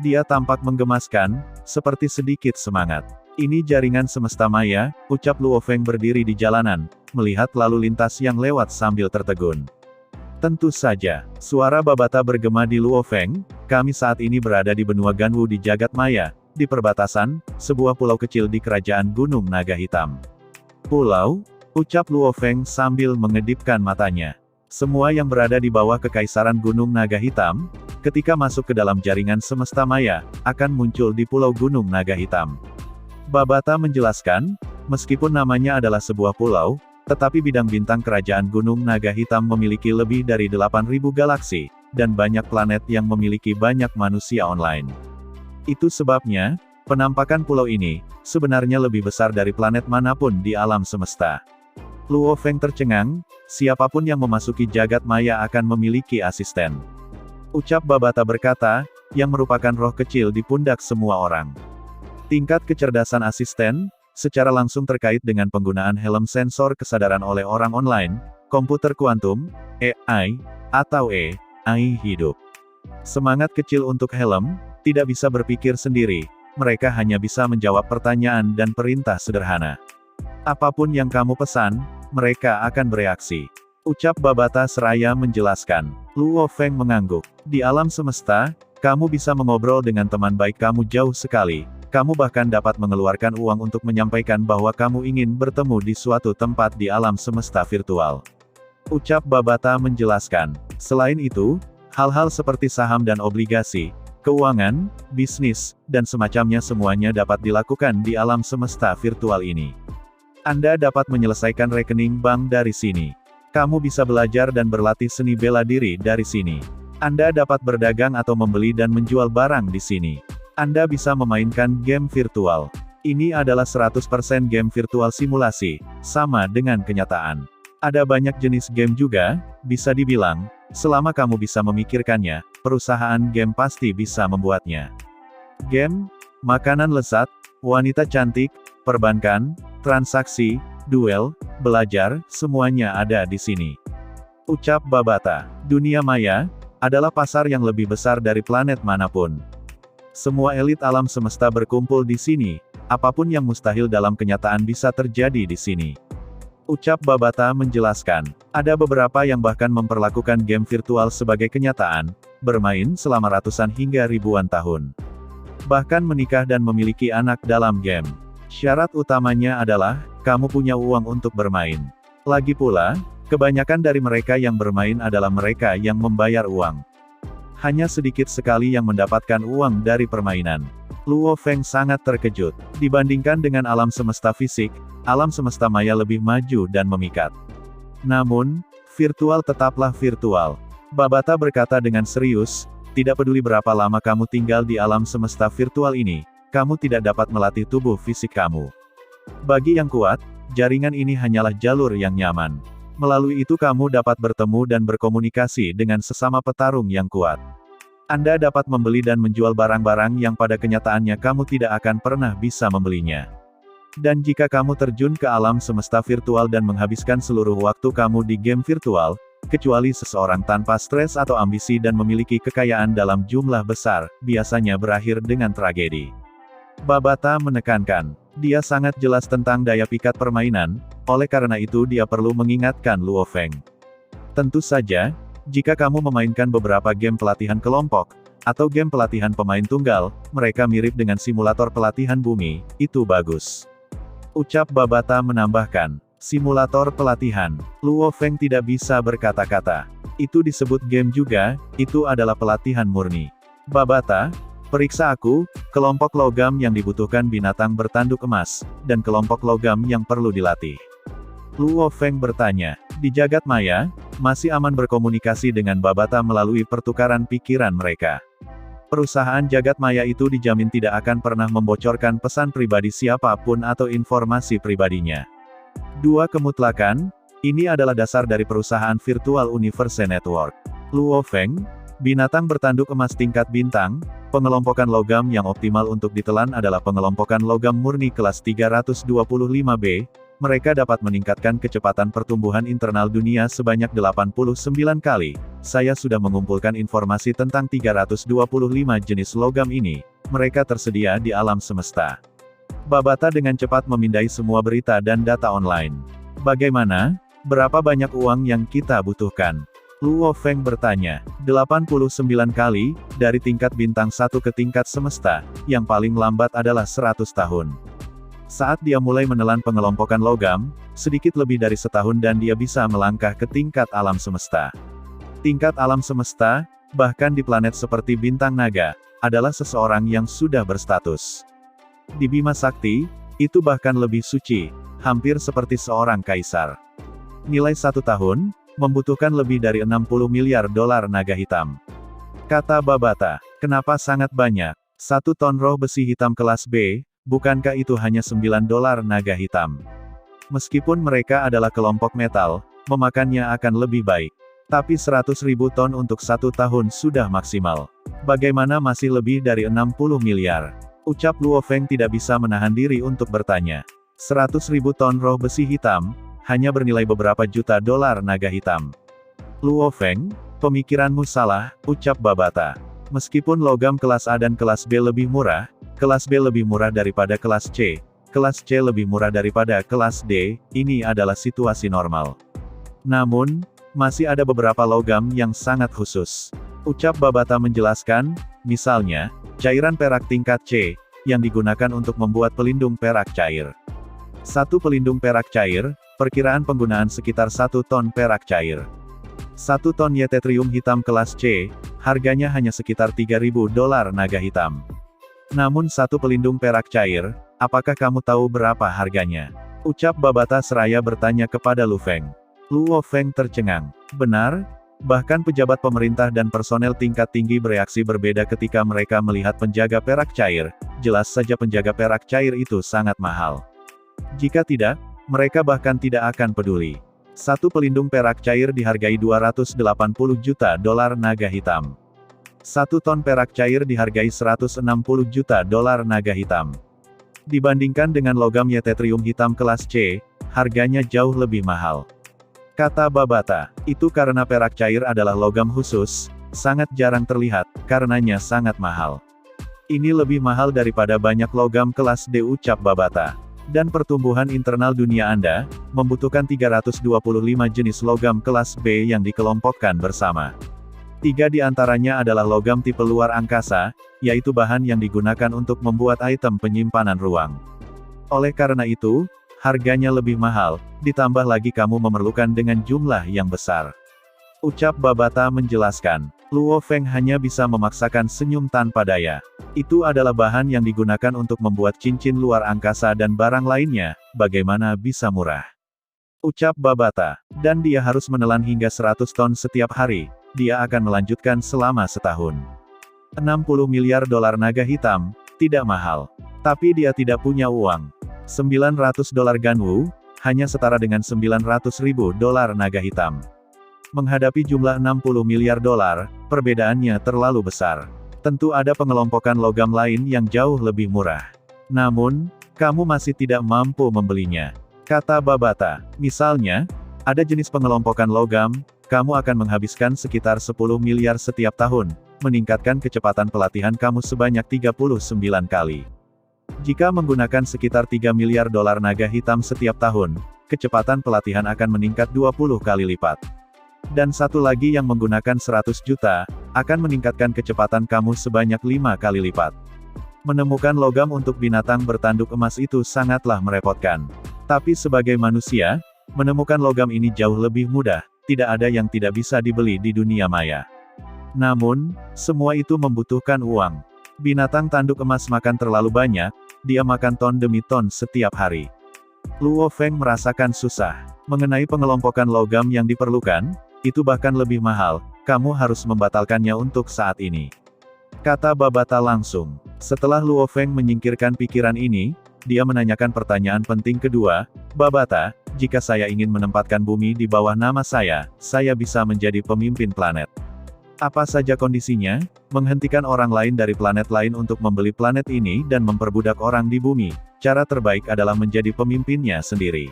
Dia tampak menggemaskan, seperti sedikit semangat. Ini jaringan semesta maya, ucap Luo Feng berdiri di jalanan, melihat lalu lintas yang lewat sambil tertegun. Tentu saja, suara Babata bergema di Luo Feng, kami saat ini berada di benua Ganwu di jagat maya, di perbatasan, sebuah pulau kecil di kerajaan Gunung Naga Hitam. Pulau? Ucap Luo Feng sambil mengedipkan matanya. Semua yang berada di bawah kekaisaran Gunung Naga Hitam, ketika masuk ke dalam jaringan semesta maya, akan muncul di Pulau Gunung Naga Hitam. Babata menjelaskan, meskipun namanya adalah sebuah pulau, tetapi bidang bintang kerajaan Gunung Naga Hitam memiliki lebih dari 8.000 galaksi, dan banyak planet yang memiliki banyak manusia online. Itu sebabnya, penampakan pulau ini, sebenarnya lebih besar dari planet manapun di alam semesta. Luo Feng tercengang, siapapun yang memasuki jagat maya akan memiliki asisten. Ucap Babata berkata, yang merupakan roh kecil di pundak semua orang. Tingkat kecerdasan asisten, secara langsung terkait dengan penggunaan helm sensor kesadaran oleh orang online, komputer kuantum, AI, atau AI hidup. Semangat kecil untuk helm, tidak bisa berpikir sendiri, mereka hanya bisa menjawab pertanyaan dan perintah sederhana. Apapun yang kamu pesan, mereka akan bereaksi. Ucap Babata seraya menjelaskan. Luo Feng mengangguk. Di alam semesta, kamu bisa mengobrol dengan teman baik kamu jauh sekali. Kamu bahkan dapat mengeluarkan uang untuk menyampaikan bahwa kamu ingin bertemu di suatu tempat di alam semesta virtual. Ucap Babata menjelaskan. Selain itu, hal-hal seperti saham dan obligasi, keuangan, bisnis, dan semacamnya semuanya dapat dilakukan di alam semesta virtual ini. Anda dapat menyelesaikan rekening bank dari sini. Kamu bisa belajar dan berlatih seni bela diri dari sini. Anda dapat berdagang atau membeli dan menjual barang di sini. Anda bisa memainkan game virtual. Ini adalah 100% game virtual simulasi, sama dengan kenyataan. Ada banyak jenis game juga, bisa dibilang, selama kamu bisa memikirkannya, perusahaan game pasti bisa membuatnya. Game, makanan lezat, wanita cantik, perbankan, transaksi, duel, belajar, semuanya ada di sini. Ucap Babata. Dunia maya adalah pasar yang lebih besar dari planet manapun. Semua elit alam semesta berkumpul di sini. Apapun yang mustahil dalam kenyataan bisa terjadi di sini. Ucap Babata menjelaskan. Ada beberapa yang bahkan memperlakukan game virtual sebagai kenyataan, bermain selama ratusan hingga ribuan tahun. Bahkan menikah dan memiliki anak dalam game. Syarat utamanya adalah, kamu punya uang untuk bermain. Lagi pula, kebanyakan dari mereka yang bermain adalah mereka yang membayar uang. Hanya sedikit sekali yang mendapatkan uang dari permainan. Luo Feng sangat terkejut. Dibandingkan dengan alam semesta fisik, alam semesta maya lebih maju dan memikat. Namun, Virtual tetaplah virtual. Babata berkata dengan serius, tidak peduli berapa lama kamu tinggal di alam semesta virtual ini, kamu tidak dapat melatih tubuh fisik kamu. Bagi yang kuat, jaringan ini hanyalah jalur yang nyaman. Melalui itu kamu dapat bertemu dan berkomunikasi dengan sesama petarung yang kuat. Anda dapat membeli dan menjual barang-barang yang pada kenyataannya kamu tidak akan pernah bisa membelinya. Dan jika kamu terjun ke alam semesta virtual dan menghabiskan seluruh waktu kamu di game virtual, kecuali seseorang tanpa stres atau ambisi dan memiliki kekayaan dalam jumlah besar, biasanya berakhir dengan tragedi. Babata menekankan, dia sangat jelas tentang daya pikat permainan, oleh karena itu dia perlu mengingatkan Luo Feng. Tentu saja, jika kamu memainkan beberapa game pelatihan kelompok, atau game pelatihan pemain tunggal, mereka mirip dengan simulator pelatihan bumi, itu bagus. Ucap Babata menambahkan, simulator pelatihan. Luo Feng tidak bisa berkata-kata. Itu disebut game juga, itu adalah pelatihan murni. Babata, periksa aku, kelompok logam yang dibutuhkan binatang bertanduk emas, dan kelompok logam yang perlu dilatih. Luo Feng bertanya, di jagat maya, masih aman berkomunikasi dengan Babata melalui pertukaran pikiran mereka. Perusahaan jagat maya itu dijamin tidak akan pernah membocorkan pesan pribadi siapapun atau informasi pribadinya. Dua kemutlakan, ini adalah dasar dari perusahaan Virtual Universe Network. Luo Feng, binatang bertanduk emas tingkat bintang, pengelompokan logam yang optimal untuk ditelan adalah pengelompokan logam murni kelas 325B, mereka dapat meningkatkan kecepatan pertumbuhan internal dunia sebanyak 89 kali. Saya sudah mengumpulkan informasi tentang 325 jenis logam ini, mereka tersedia di alam semesta. Babata dengan cepat memindai semua berita dan data online. Bagaimana? Berapa banyak uang yang kita butuhkan? Luo Feng bertanya, 89 kali, dari tingkat bintang 1 ke tingkat semesta, yang paling lambat adalah 100 tahun. Saat dia mulai menelan pengelompokan logam, sedikit lebih dari setahun dan dia bisa melangkah ke tingkat alam semesta. Tingkat alam semesta, bahkan di planet seperti bintang naga, adalah seseorang yang sudah berstatus. Di Bima Sakti, itu bahkan lebih suci, hampir seperti seorang kaisar. Nilai 1 tahun, membutuhkan lebih dari 60 miliar dolar naga hitam. Kata Babata, kenapa sangat banyak? 1 ton roh besi hitam kelas B, bukankah itu hanya 9 dolar naga hitam? Meskipun mereka adalah kelompok metal, memakannya akan lebih baik. Tapi 100.000 ton untuk 1 tahun sudah maksimal. Bagaimana masih lebih dari 60 miliar? Ucap Luo Feng tidak bisa menahan diri untuk bertanya. 100.000 ton roh besi hitam, hanya bernilai beberapa juta dolar naga hitam. Luo Feng, pemikiranmu salah, ucap Babata. Meskipun logam kelas A dan kelas B lebih murah, kelas B lebih murah daripada kelas C, kelas C lebih murah daripada kelas D, ini adalah situasi normal. Namun, masih ada beberapa logam yang sangat khusus. Ucap Babata menjelaskan, misalnya, cairan perak tingkat C, yang digunakan untuk membuat pelindung perak cair. 1 pelindung perak cair, perkiraan penggunaan sekitar 1 ton perak cair. 1 ton yttrium hitam kelas C, harganya hanya sekitar 3.000 dolar naga hitam. Namun 1 pelindung perak cair, apakah kamu tahu berapa harganya? Ucap Babata seraya bertanya kepada Lu Feng. Luo Feng tercengang. Benar? Bahkan pejabat pemerintah dan personel tingkat tinggi bereaksi berbeda ketika mereka melihat penjaga perak cair, jelas saja penjaga perak cair itu sangat mahal. Jika tidak, mereka bahkan tidak akan peduli. 1 pelindung perak cair dihargai 280 juta dolar naga hitam. 1 ton perak cair dihargai 160 juta dolar naga hitam. Dibandingkan dengan logam yttrium hitam kelas C, harganya jauh lebih mahal. Kata Babata, itu karena perak cair adalah logam khusus, sangat jarang terlihat, karenanya sangat mahal. Ini lebih mahal daripada banyak logam kelas D, ucap Babata. Dan pertumbuhan internal dunia Anda, membutuhkan 325 jenis logam kelas B yang dikelompokkan bersama. 3 di antaranya adalah logam tipe luar angkasa, yaitu bahan yang digunakan untuk membuat item penyimpanan ruang. Oleh karena itu, harganya lebih mahal, ditambah lagi kamu memerlukan dengan jumlah yang besar. Ucap Babata menjelaskan. Luo Feng hanya bisa memaksakan senyum tanpa daya. Itu adalah bahan yang digunakan untuk membuat cincin luar angkasa dan barang lainnya, bagaimana bisa murah? Ucap Babata. Dan dia harus menelan hingga 100 ton setiap hari. Dia akan melanjutkan selama setahun. 60 miliar dolar naga hitam, tidak mahal. Tapi dia tidak punya uang. 900 dolar Ganwu, hanya setara dengan 900 ribu dolar naga hitam. Menghadapi jumlah 60 miliar dolar, perbedaannya terlalu besar. Tentu ada pengelompokan logam lain yang jauh lebih murah. Namun, kamu masih tidak mampu membelinya. Kata Babata. Misalnya, ada jenis pengelompokan logam, kamu akan menghabiskan sekitar 10 miliar setiap tahun, meningkatkan kecepatan pelatihan kamu sebanyak 39 kali. Jika menggunakan sekitar 3 miliar dolar naga hitam setiap tahun, kecepatan pelatihan akan meningkat 20 kali lipat. Dan satu lagi yang menggunakan 100 juta, akan meningkatkan kecepatan kamu sebanyak 5 kali lipat. Menemukan logam untuk binatang bertanduk emas itu sangatlah merepotkan. Tapi sebagai manusia, menemukan logam ini jauh lebih mudah, tidak ada yang tidak bisa dibeli di dunia maya. Namun, semua itu membutuhkan uang. Binatang tanduk emas makan terlalu banyak, dia makan ton demi ton setiap hari. Luo Feng merasakan susah. Mengenai pengelompokan logam yang diperlukan, itu bahkan lebih mahal, kamu harus membatalkannya untuk saat ini. Kata Babata langsung. Setelah Luo Feng menyingkirkan pikiran ini, dia menanyakan pertanyaan penting kedua, Babata, jika saya ingin menempatkan bumi di bawah nama saya bisa menjadi pemimpin planet. Apa saja kondisinya? Menghentikan orang lain dari planet lain untuk membeli planet ini dan memperbudak orang di bumi. Cara terbaik adalah menjadi pemimpinnya sendiri.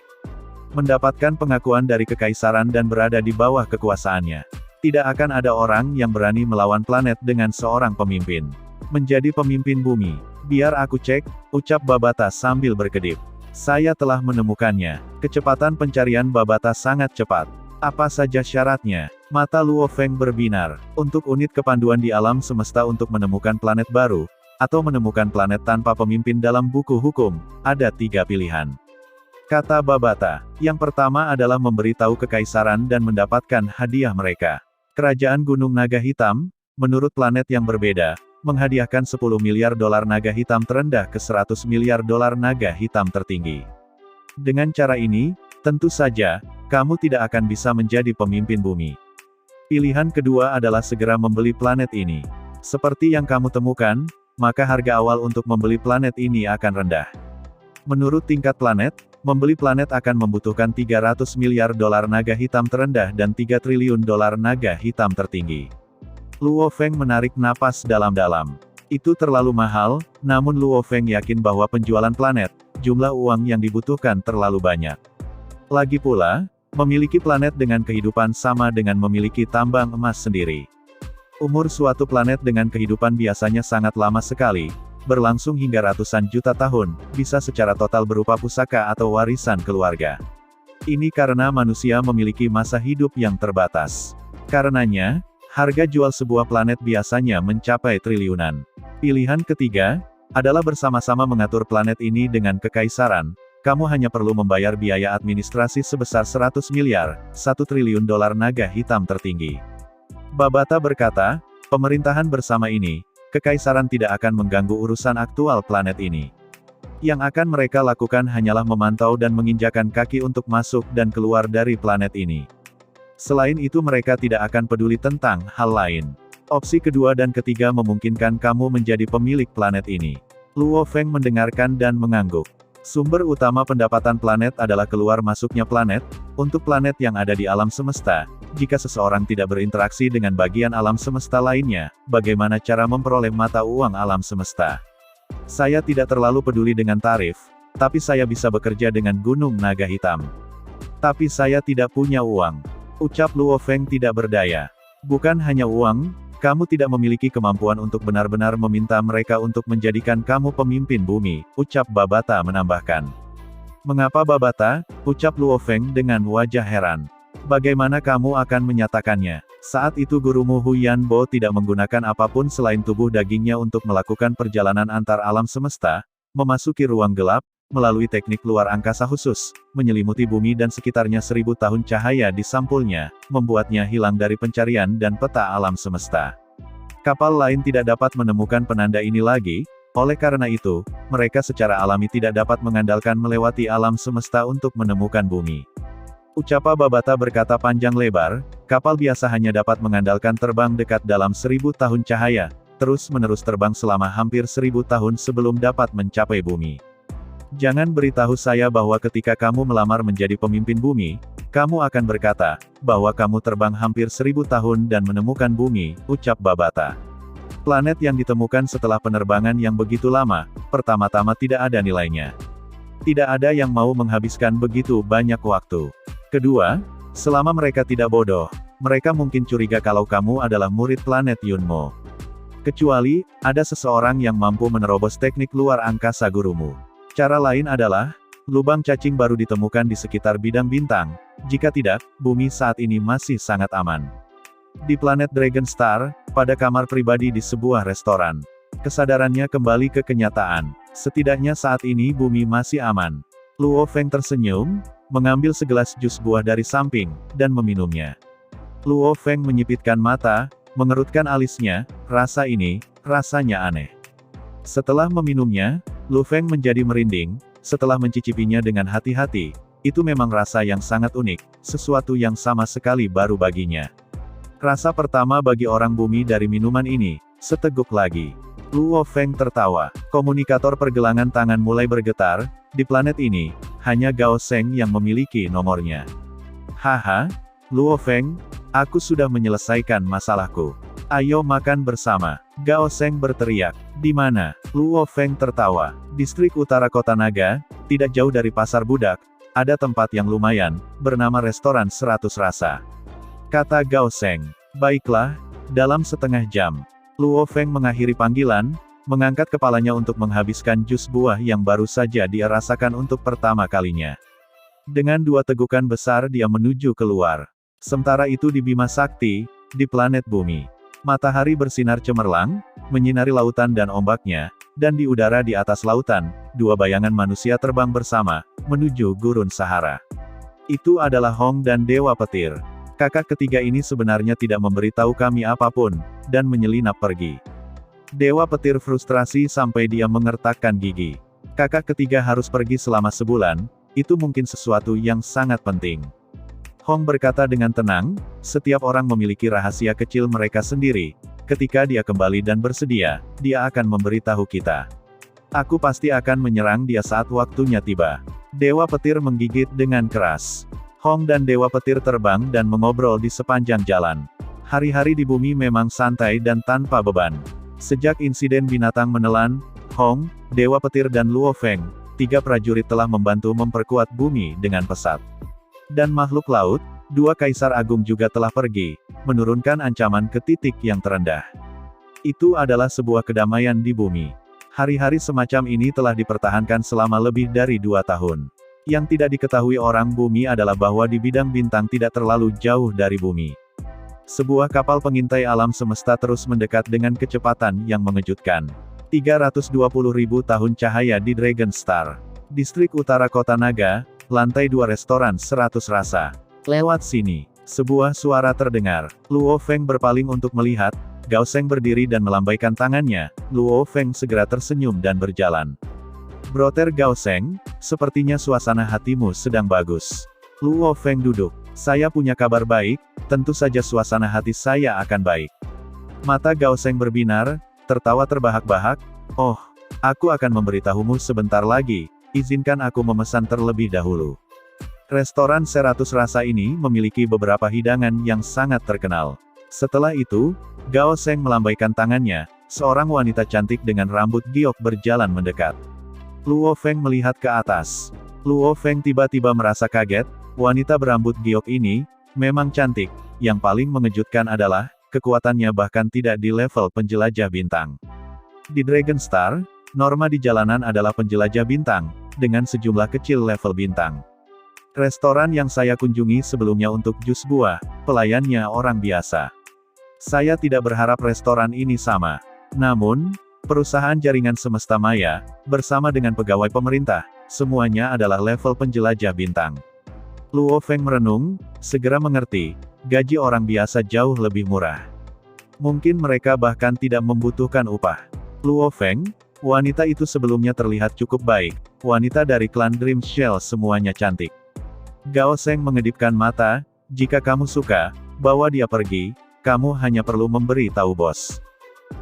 Mendapatkan pengakuan dari kekaisaran dan berada di bawah kekuasaannya. Tidak akan ada orang yang berani melawan planet dengan seorang pemimpin. Menjadi pemimpin bumi. Biar aku cek, ucap Babata sambil berkedip. Saya telah menemukannya. Kecepatan pencarian Babata sangat cepat. Apa saja syaratnya? Mata Luo Feng berbinar. Untuk unit kepanduan di alam semesta untuk menemukan planet baru, atau menemukan planet tanpa pemimpin dalam buku hukum, ada 3 pilihan. Kata Babata. Yang pertama adalah memberitahu kekaisaran dan mendapatkan hadiah mereka. Kerajaan Gunung Naga Hitam, menurut planet yang berbeda, menghadiahkan 10 miliar dolar naga hitam terendah ke 100 miliar dolar naga hitam tertinggi. Dengan cara ini, tentu saja, kamu tidak akan bisa menjadi pemimpin bumi. Pilihan kedua adalah segera membeli planet ini. Seperti yang kamu temukan, maka harga awal untuk membeli planet ini akan rendah. Menurut tingkat planet, membeli planet akan membutuhkan 300 miliar dolar naga hitam terendah dan 3 triliun dolar naga hitam tertinggi. Luo Feng menarik napas dalam-dalam. Itu terlalu mahal, namun Luo Feng yakin bahwa penjualan planet, jumlah uang yang dibutuhkan terlalu banyak. Lagi pula, memiliki planet dengan kehidupan sama dengan memiliki tambang emas sendiri. Umur suatu planet dengan kehidupan biasanya sangat lama sekali, berlangsung hingga ratusan juta tahun, bisa secara total berupa pusaka atau warisan keluarga. Ini karena manusia memiliki masa hidup yang terbatas. Karenanya, harga jual sebuah planet biasanya mencapai triliunan. Pilihan ketiga, adalah bersama-sama mengatur planet ini dengan kekaisaran. Kamu hanya perlu membayar biaya administrasi sebesar 100 miliar, 1 triliun dolar naga hitam tertinggi. Babata berkata, pemerintahan bersama ini, kekaisaran tidak akan mengganggu urusan aktual planet ini. Yang akan mereka lakukan hanyalah memantau dan menginjakan kaki untuk masuk dan keluar dari planet ini. Selain itu mereka tidak akan peduli tentang hal lain. Opsi kedua dan ketiga memungkinkan kamu menjadi pemilik planet ini. Luo Feng mendengarkan dan mengangguk. Sumber utama pendapatan planet adalah keluar masuknya planet, untuk planet yang ada di alam semesta. Jika seseorang tidak berinteraksi dengan bagian alam semesta lainnya, bagaimana cara memperoleh mata uang alam semesta? Saya tidak terlalu peduli dengan tarif, tapi saya bisa bekerja dengan Gunung Naga Hitam. Tapi saya tidak punya uang. Ucap Luo Feng tidak berdaya. Bukan hanya uang, kamu tidak memiliki kemampuan untuk benar-benar meminta mereka untuk menjadikan kamu pemimpin bumi, ucap Babata menambahkan. Mengapa Babata? Ucap Luo Feng dengan wajah heran. Bagaimana kamu akan menyatakannya? Saat itu gurumu Huyan Bo tidak menggunakan apapun selain tubuh dagingnya untuk melakukan perjalanan antar alam semesta, memasuki ruang gelap, melalui teknik luar angkasa khusus, menyelimuti bumi dan sekitarnya 1000 tahun cahaya di sampulnya, membuatnya hilang dari pencarian dan peta alam semesta. Kapal lain tidak dapat menemukan penanda ini lagi, oleh karena itu, mereka secara alami tidak dapat mengandalkan melewati alam semesta untuk menemukan bumi. Ucapa Babata berkata panjang lebar, kapal biasa hanya dapat mengandalkan terbang dekat dalam 1000 tahun cahaya, terus-menerus terbang selama hampir 1000 tahun sebelum dapat mencapai bumi. Jangan beritahu saya bahwa ketika kamu melamar menjadi pemimpin bumi, kamu akan berkata, bahwa kamu terbang hampir 1000 tahun dan menemukan bumi, ucap Babata. Planet yang ditemukan setelah penerbangan yang begitu lama, pertama-tama tidak ada nilainya. Tidak ada yang mau menghabiskan begitu banyak waktu. Kedua, selama mereka tidak bodoh, mereka mungkin curiga kalau kamu adalah murid planet Yunmo. Kecuali, ada seseorang yang mampu menerobos teknik luar angkasa gurumu. Cara lain adalah, lubang cacing baru ditemukan di sekitar bidang bintang, jika tidak, bumi saat ini masih sangat aman. Di planet Dragon Star, pada kamar pribadi di sebuah restoran. Kesadarannya kembali ke kenyataan. Setidaknya saat ini bumi masih aman. Luo Feng tersenyum, mengambil segelas jus buah dari samping, dan meminumnya. Luo Feng menyipitkan mata, mengerutkan alisnya, rasanya aneh. Setelah meminumnya, Lu Feng menjadi merinding, setelah mencicipinya dengan hati-hati. Itu memang rasa yang sangat unik, sesuatu yang sama sekali baru baginya. Rasa pertama bagi orang bumi dari minuman ini, seteguk lagi. Luo Feng tertawa. Komunikator pergelangan tangan mulai bergetar. Di planet ini, hanya Gao Sheng yang memiliki nomornya. Haha, Luo Feng, aku sudah menyelesaikan masalahku. Ayo makan bersama. Gao Sheng berteriak. Di mana? Luo Feng tertawa. Distrik utara kota naga, tidak jauh dari pasar budak, ada tempat yang lumayan, bernama restoran 100 rasa. Kata Gao Sheng. Baiklah, dalam setengah jam. Luo Feng mengakhiri panggilan, mengangkat kepalanya untuk menghabiskan jus buah yang baru saja dia rasakan untuk pertama kalinya. Dengan 2 tegukan besar dia menuju keluar. Sementara itu di Bima Sakti, di planet bumi. Matahari bersinar cemerlang, menyinari lautan dan ombaknya, dan di udara di atas lautan, 2 bayangan manusia terbang bersama, menuju gurun Sahara. Itu adalah Hong dan Dewa Petir. Kakak ketiga ini sebenarnya tidak memberitahu kami apapun, dan menyelinap pergi. Dewa Petir frustrasi sampai dia mengertakkan gigi. Kakak ketiga harus pergi selama sebulan, itu mungkin sesuatu yang sangat penting. Hong berkata dengan tenang, setiap orang memiliki rahasia kecil mereka sendiri. Ketika dia kembali dan bersedia, dia akan memberitahu kita. Aku pasti akan menyerang dia saat waktunya tiba. Dewa Petir menggigit dengan keras. Hong dan Dewa Petir terbang dan mengobrol di sepanjang jalan. Hari-hari di bumi memang santai dan tanpa beban. Sejak insiden binatang menelan, Hong, Dewa Petir dan Luo Feng, 3 prajurit telah membantu memperkuat bumi dengan pesat. Dan makhluk laut, 2 kaisar agung juga telah pergi, menurunkan ancaman ke titik yang terendah. Itu adalah sebuah kedamaian di bumi. Hari-hari semacam ini telah dipertahankan selama lebih dari 2 tahun. Yang tidak diketahui orang bumi adalah bahwa di bidang bintang tidak terlalu jauh dari bumi. Sebuah kapal pengintai alam semesta terus mendekat dengan kecepatan yang mengejutkan. 320.000 tahun cahaya di Dragon Star. Distrik utara kota naga, lantai 2 restoran 100 rasa. Lewat sini. Sebuah suara terdengar. Luo Feng berpaling untuk melihat. Gao Sheng berdiri dan melambaikan tangannya. Luo Feng segera tersenyum dan berjalan. Broter Gao Sheng, sepertinya suasana hatimu sedang bagus. Luo Feng duduk. Saya punya kabar baik, tentu saja suasana hati saya akan baik. Mata Gao Sheng berbinar, tertawa terbahak-bahak. Oh, aku akan memberitahumu sebentar lagi, izinkan aku memesan terlebih dahulu. Restoran 100 rasa ini memiliki beberapa hidangan yang sangat terkenal. Setelah itu, Gao Sheng melambaikan tangannya, seorang wanita cantik dengan rambut giok berjalan mendekat. Luo Feng melihat ke atas. Luo Feng tiba-tiba merasa kaget, wanita berambut giok ini, memang cantik, yang paling mengejutkan adalah, kekuatannya bahkan tidak di level penjelajah bintang. Di Dragon Star, norma di jalanan adalah penjelajah bintang, dengan sejumlah kecil level bintang. Restoran yang saya kunjungi sebelumnya untuk jus buah, pelayannya orang biasa. Saya tidak berharap restoran ini sama. Namun, perusahaan jaringan semesta maya, bersama dengan pegawai pemerintah, semuanya adalah level penjelajah bintang. Luo Feng merenung, segera mengerti, gaji orang biasa jauh lebih murah. Mungkin mereka bahkan tidak membutuhkan upah. Luo Feng, wanita itu sebelumnya terlihat cukup baik, wanita dari klan Dream Shell semuanya cantik. Gao Sheng mengedipkan mata, jika kamu suka, bawa dia pergi, kamu hanya perlu memberi tahu bos.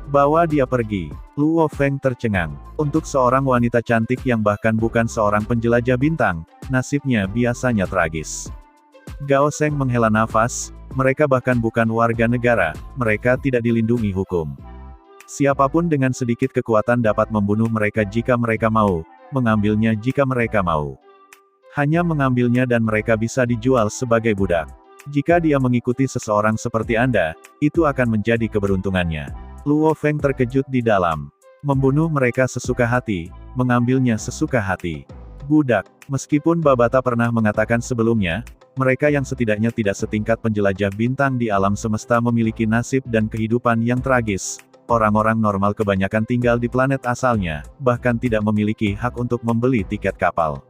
Bawa dia pergi. Luo Feng tercengang. Untuk seorang wanita cantik yang bahkan bukan seorang penjelajah bintang, nasibnya biasanya tragis. Gao Sheng menghela nafas, mereka bahkan bukan warga negara, mereka tidak dilindungi hukum. Siapapun dengan sedikit kekuatan dapat membunuh mereka jika mereka mau, mengambilnya jika mereka mau. Hanya mengambilnya dan mereka bisa dijual sebagai budak. Jika dia mengikuti seseorang seperti Anda, itu akan menjadi keberuntungannya. Luo Feng terkejut di dalam. Membunuh mereka sesuka hati, mengambilnya sesuka hati. Budak. Meskipun Babata pernah mengatakan sebelumnya, mereka yang setidaknya tidak setingkat penjelajah bintang di alam semesta memiliki nasib dan kehidupan yang tragis. Orang-orang normal kebanyakan tinggal di planet asalnya, bahkan tidak memiliki hak untuk membeli tiket kapal.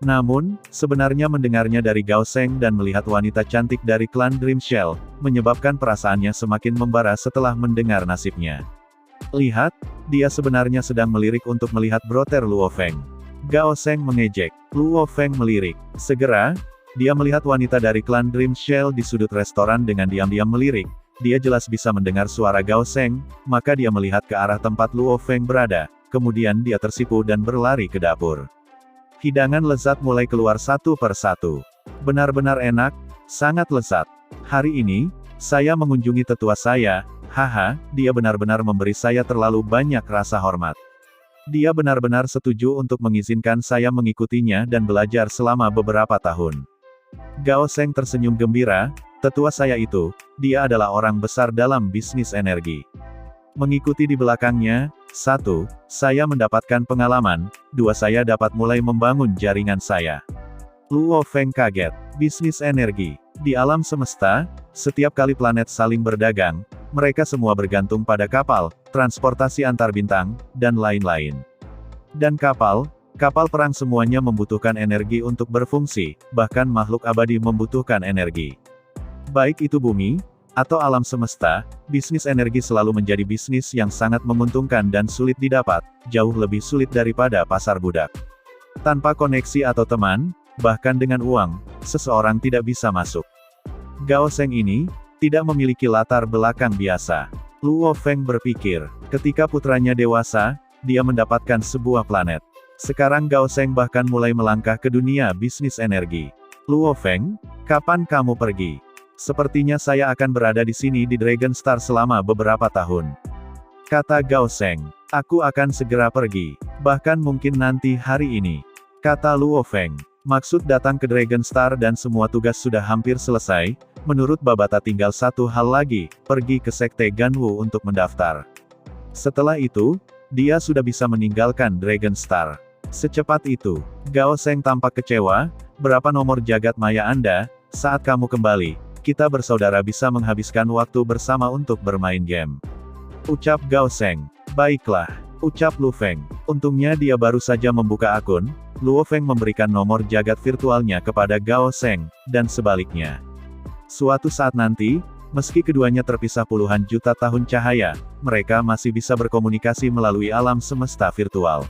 Namun, sebenarnya mendengarnya dari Gao Sheng dan melihat wanita cantik dari klan Dream Shell, menyebabkan perasaannya semakin membara setelah mendengar nasibnya. Lihat, dia sebenarnya sedang melirik untuk melihat broter Luo Feng. Gao Sheng mengejek. Luo Feng melirik. Segera, dia melihat wanita dari klan Dream Shell di sudut restoran dengan diam-diam melirik. Dia jelas bisa mendengar suara Gao Sheng, maka dia melihat ke arah tempat Luo Feng berada, kemudian dia tersipu dan berlari ke dapur. Hidangan lezat mulai keluar satu per satu. Benar-benar enak, sangat lezat. Hari ini, saya mengunjungi tetua saya, haha, dia benar-benar memberi saya terlalu banyak rasa hormat. Dia benar-benar setuju untuk mengizinkan saya mengikutinya dan belajar selama beberapa tahun. Gao Sheng tersenyum gembira, tetua saya itu, dia adalah orang besar dalam bisnis energi. Mengikuti di belakangnya, 1. Saya mendapatkan pengalaman, 2. Saya dapat mulai membangun jaringan saya. Luo Feng kaget. Bisnis energi. Di alam semesta, setiap kali planet saling berdagang, mereka semua bergantung pada kapal, transportasi antar bintang, dan lain-lain. Dan kapal perang semuanya membutuhkan energi untuk berfungsi, bahkan makhluk abadi membutuhkan energi. Baik itu bumi, atau alam semesta, bisnis energi selalu menjadi bisnis yang sangat menguntungkan dan sulit didapat, jauh lebih sulit daripada pasar budak. Tanpa koneksi atau teman, bahkan dengan uang, seseorang tidak bisa masuk. Gao Sheng ini, tidak memiliki latar belakang biasa. Luo Feng berpikir, ketika putranya dewasa, dia mendapatkan sebuah planet. Sekarang Gao Sheng bahkan mulai melangkah ke dunia bisnis energi. Luo Feng, kapan kamu pergi? Sepertinya saya akan berada di sini di Dragon Star selama beberapa tahun. Kata Gao Sheng, aku akan segera pergi. Bahkan mungkin nanti hari ini. Kata Luo Feng, maksud datang ke Dragon Star dan semua tugas sudah hampir selesai, menurut Babata tinggal satu hal lagi, pergi ke Sekte Ganwu untuk mendaftar. Setelah itu, dia sudah bisa meninggalkan Dragon Star. Secepat itu, Gao Sheng tampak kecewa, berapa nomor jagat maya Anda, saat kamu kembali, kita bersaudara bisa menghabiskan waktu bersama untuk bermain game. Ucap Gao Sheng. Baiklah, ucap Lu Feng. Untungnya dia baru saja membuka akun, Luo Feng memberikan nomor jagat virtualnya kepada Gao Sheng, dan sebaliknya. Suatu saat nanti, meski keduanya terpisah puluhan juta tahun cahaya, mereka masih bisa berkomunikasi melalui alam semesta virtual.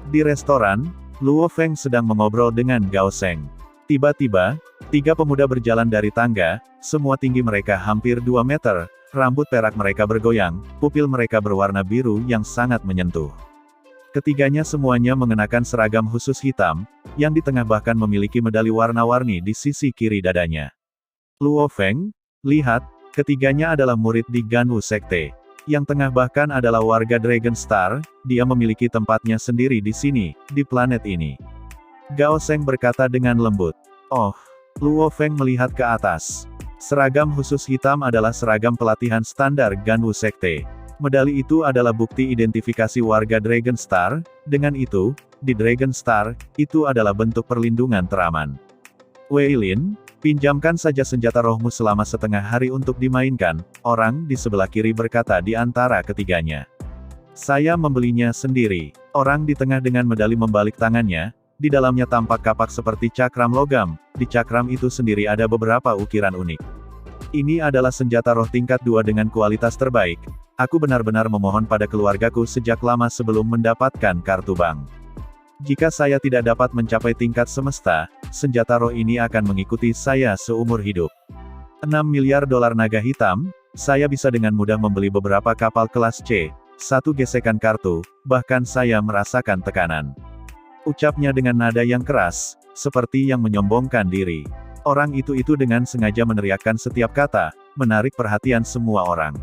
Di restoran, Luo Feng sedang mengobrol dengan Gao Sheng. Tiba-tiba, 3 pemuda berjalan dari tangga, semua tinggi mereka hampir 2 meter, rambut perak mereka bergoyang, pupil mereka berwarna biru yang sangat menyentuh. Ketiganya semuanya mengenakan seragam khusus hitam, yang di tengah bahkan memiliki medali warna-warni di sisi kiri dadanya. Luo Feng, lihat, ketiganya adalah murid di Ganwu Sekte. Yang tengah bahkan adalah warga Dragon Star, dia memiliki tempatnya sendiri di sini, di planet ini. Gao Sheng berkata dengan lembut. Oh, Luo Feng melihat ke atas. Seragam khusus hitam adalah seragam pelatihan standar Ganwu Sekte. Medali itu adalah bukti identifikasi warga Dragon Star, dengan itu, di Dragon Star, itu adalah bentuk perlindungan teraman. Wei Lin, pinjamkan saja senjata rohmu selama setengah hari untuk dimainkan, orang di sebelah kiri berkata di antara ketiganya. Saya membelinya sendiri. Orang di tengah dengan medali membalik tangannya, di dalamnya tampak kapak seperti cakram logam, di cakram itu sendiri ada beberapa ukiran unik. Ini adalah senjata roh tingkat 2 dengan kualitas terbaik. Aku benar-benar memohon pada keluargaku sejak lama sebelum mendapatkan kartu bank. Jika saya tidak dapat mencapai tingkat semesta, senjata roh ini akan mengikuti saya seumur hidup. 6 miliar dolar naga hitam, saya bisa dengan mudah membeli beberapa kapal kelas C, satu gesekan kartu, bahkan saya merasakan tekanan. Ucapnya dengan nada yang keras, seperti yang menyombongkan diri. Orang itu dengan sengaja meneriakkan setiap kata, menarik perhatian semua orang.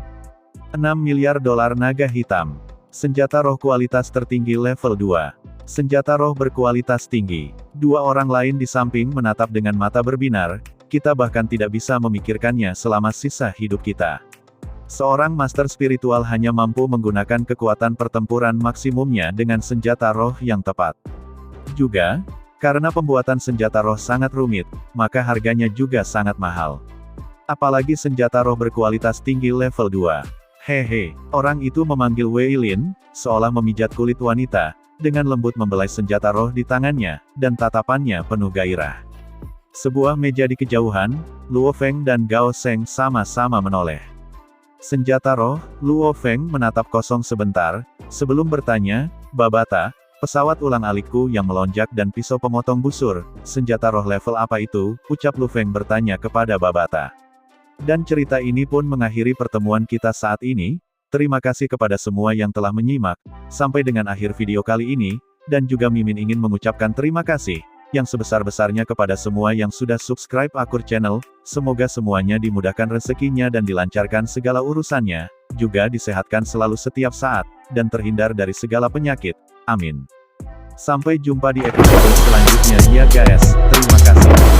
6 miliar dolar naga hitam. Senjata roh kualitas tertinggi level 2. Senjata roh berkualitas tinggi. Dua orang lain di samping menatap dengan mata berbinar, kita bahkan tidak bisa memikirkannya selama sisa hidup kita. Seorang master spiritual hanya mampu menggunakan kekuatan pertempuran maksimumnya dengan senjata roh yang tepat. Juga, karena pembuatan senjata roh sangat rumit, maka harganya juga sangat mahal. Apalagi senjata roh berkualitas tinggi level 2. Hehe, orang itu memanggil Wei Lin, seolah memijat kulit wanita, dengan lembut membelai senjata roh di tangannya, dan tatapannya penuh gairah. Sebuah meja di kejauhan, Luo Feng dan Gao Sheng sama-sama menoleh. Senjata roh, Luo Feng menatap kosong sebentar, sebelum bertanya, Babata, pesawat ulang-alikku yang melonjak dan pisau pemotong busur, senjata roh level apa itu, ucap Lu Feng bertanya kepada Babata. Dan cerita ini pun mengakhiri pertemuan kita saat ini. Terima kasih kepada semua yang telah menyimak, sampai dengan akhir video kali ini, dan juga Mimin ingin mengucapkan terima kasih, yang sebesar-besarnya kepada semua yang sudah subscribe Akur Channel, semoga semuanya dimudahkan rezekinya dan dilancarkan segala urusannya, juga disehatkan selalu setiap saat, dan terhindar dari segala penyakit, amin. Sampai jumpa di episode selanjutnya ya guys, terima kasih.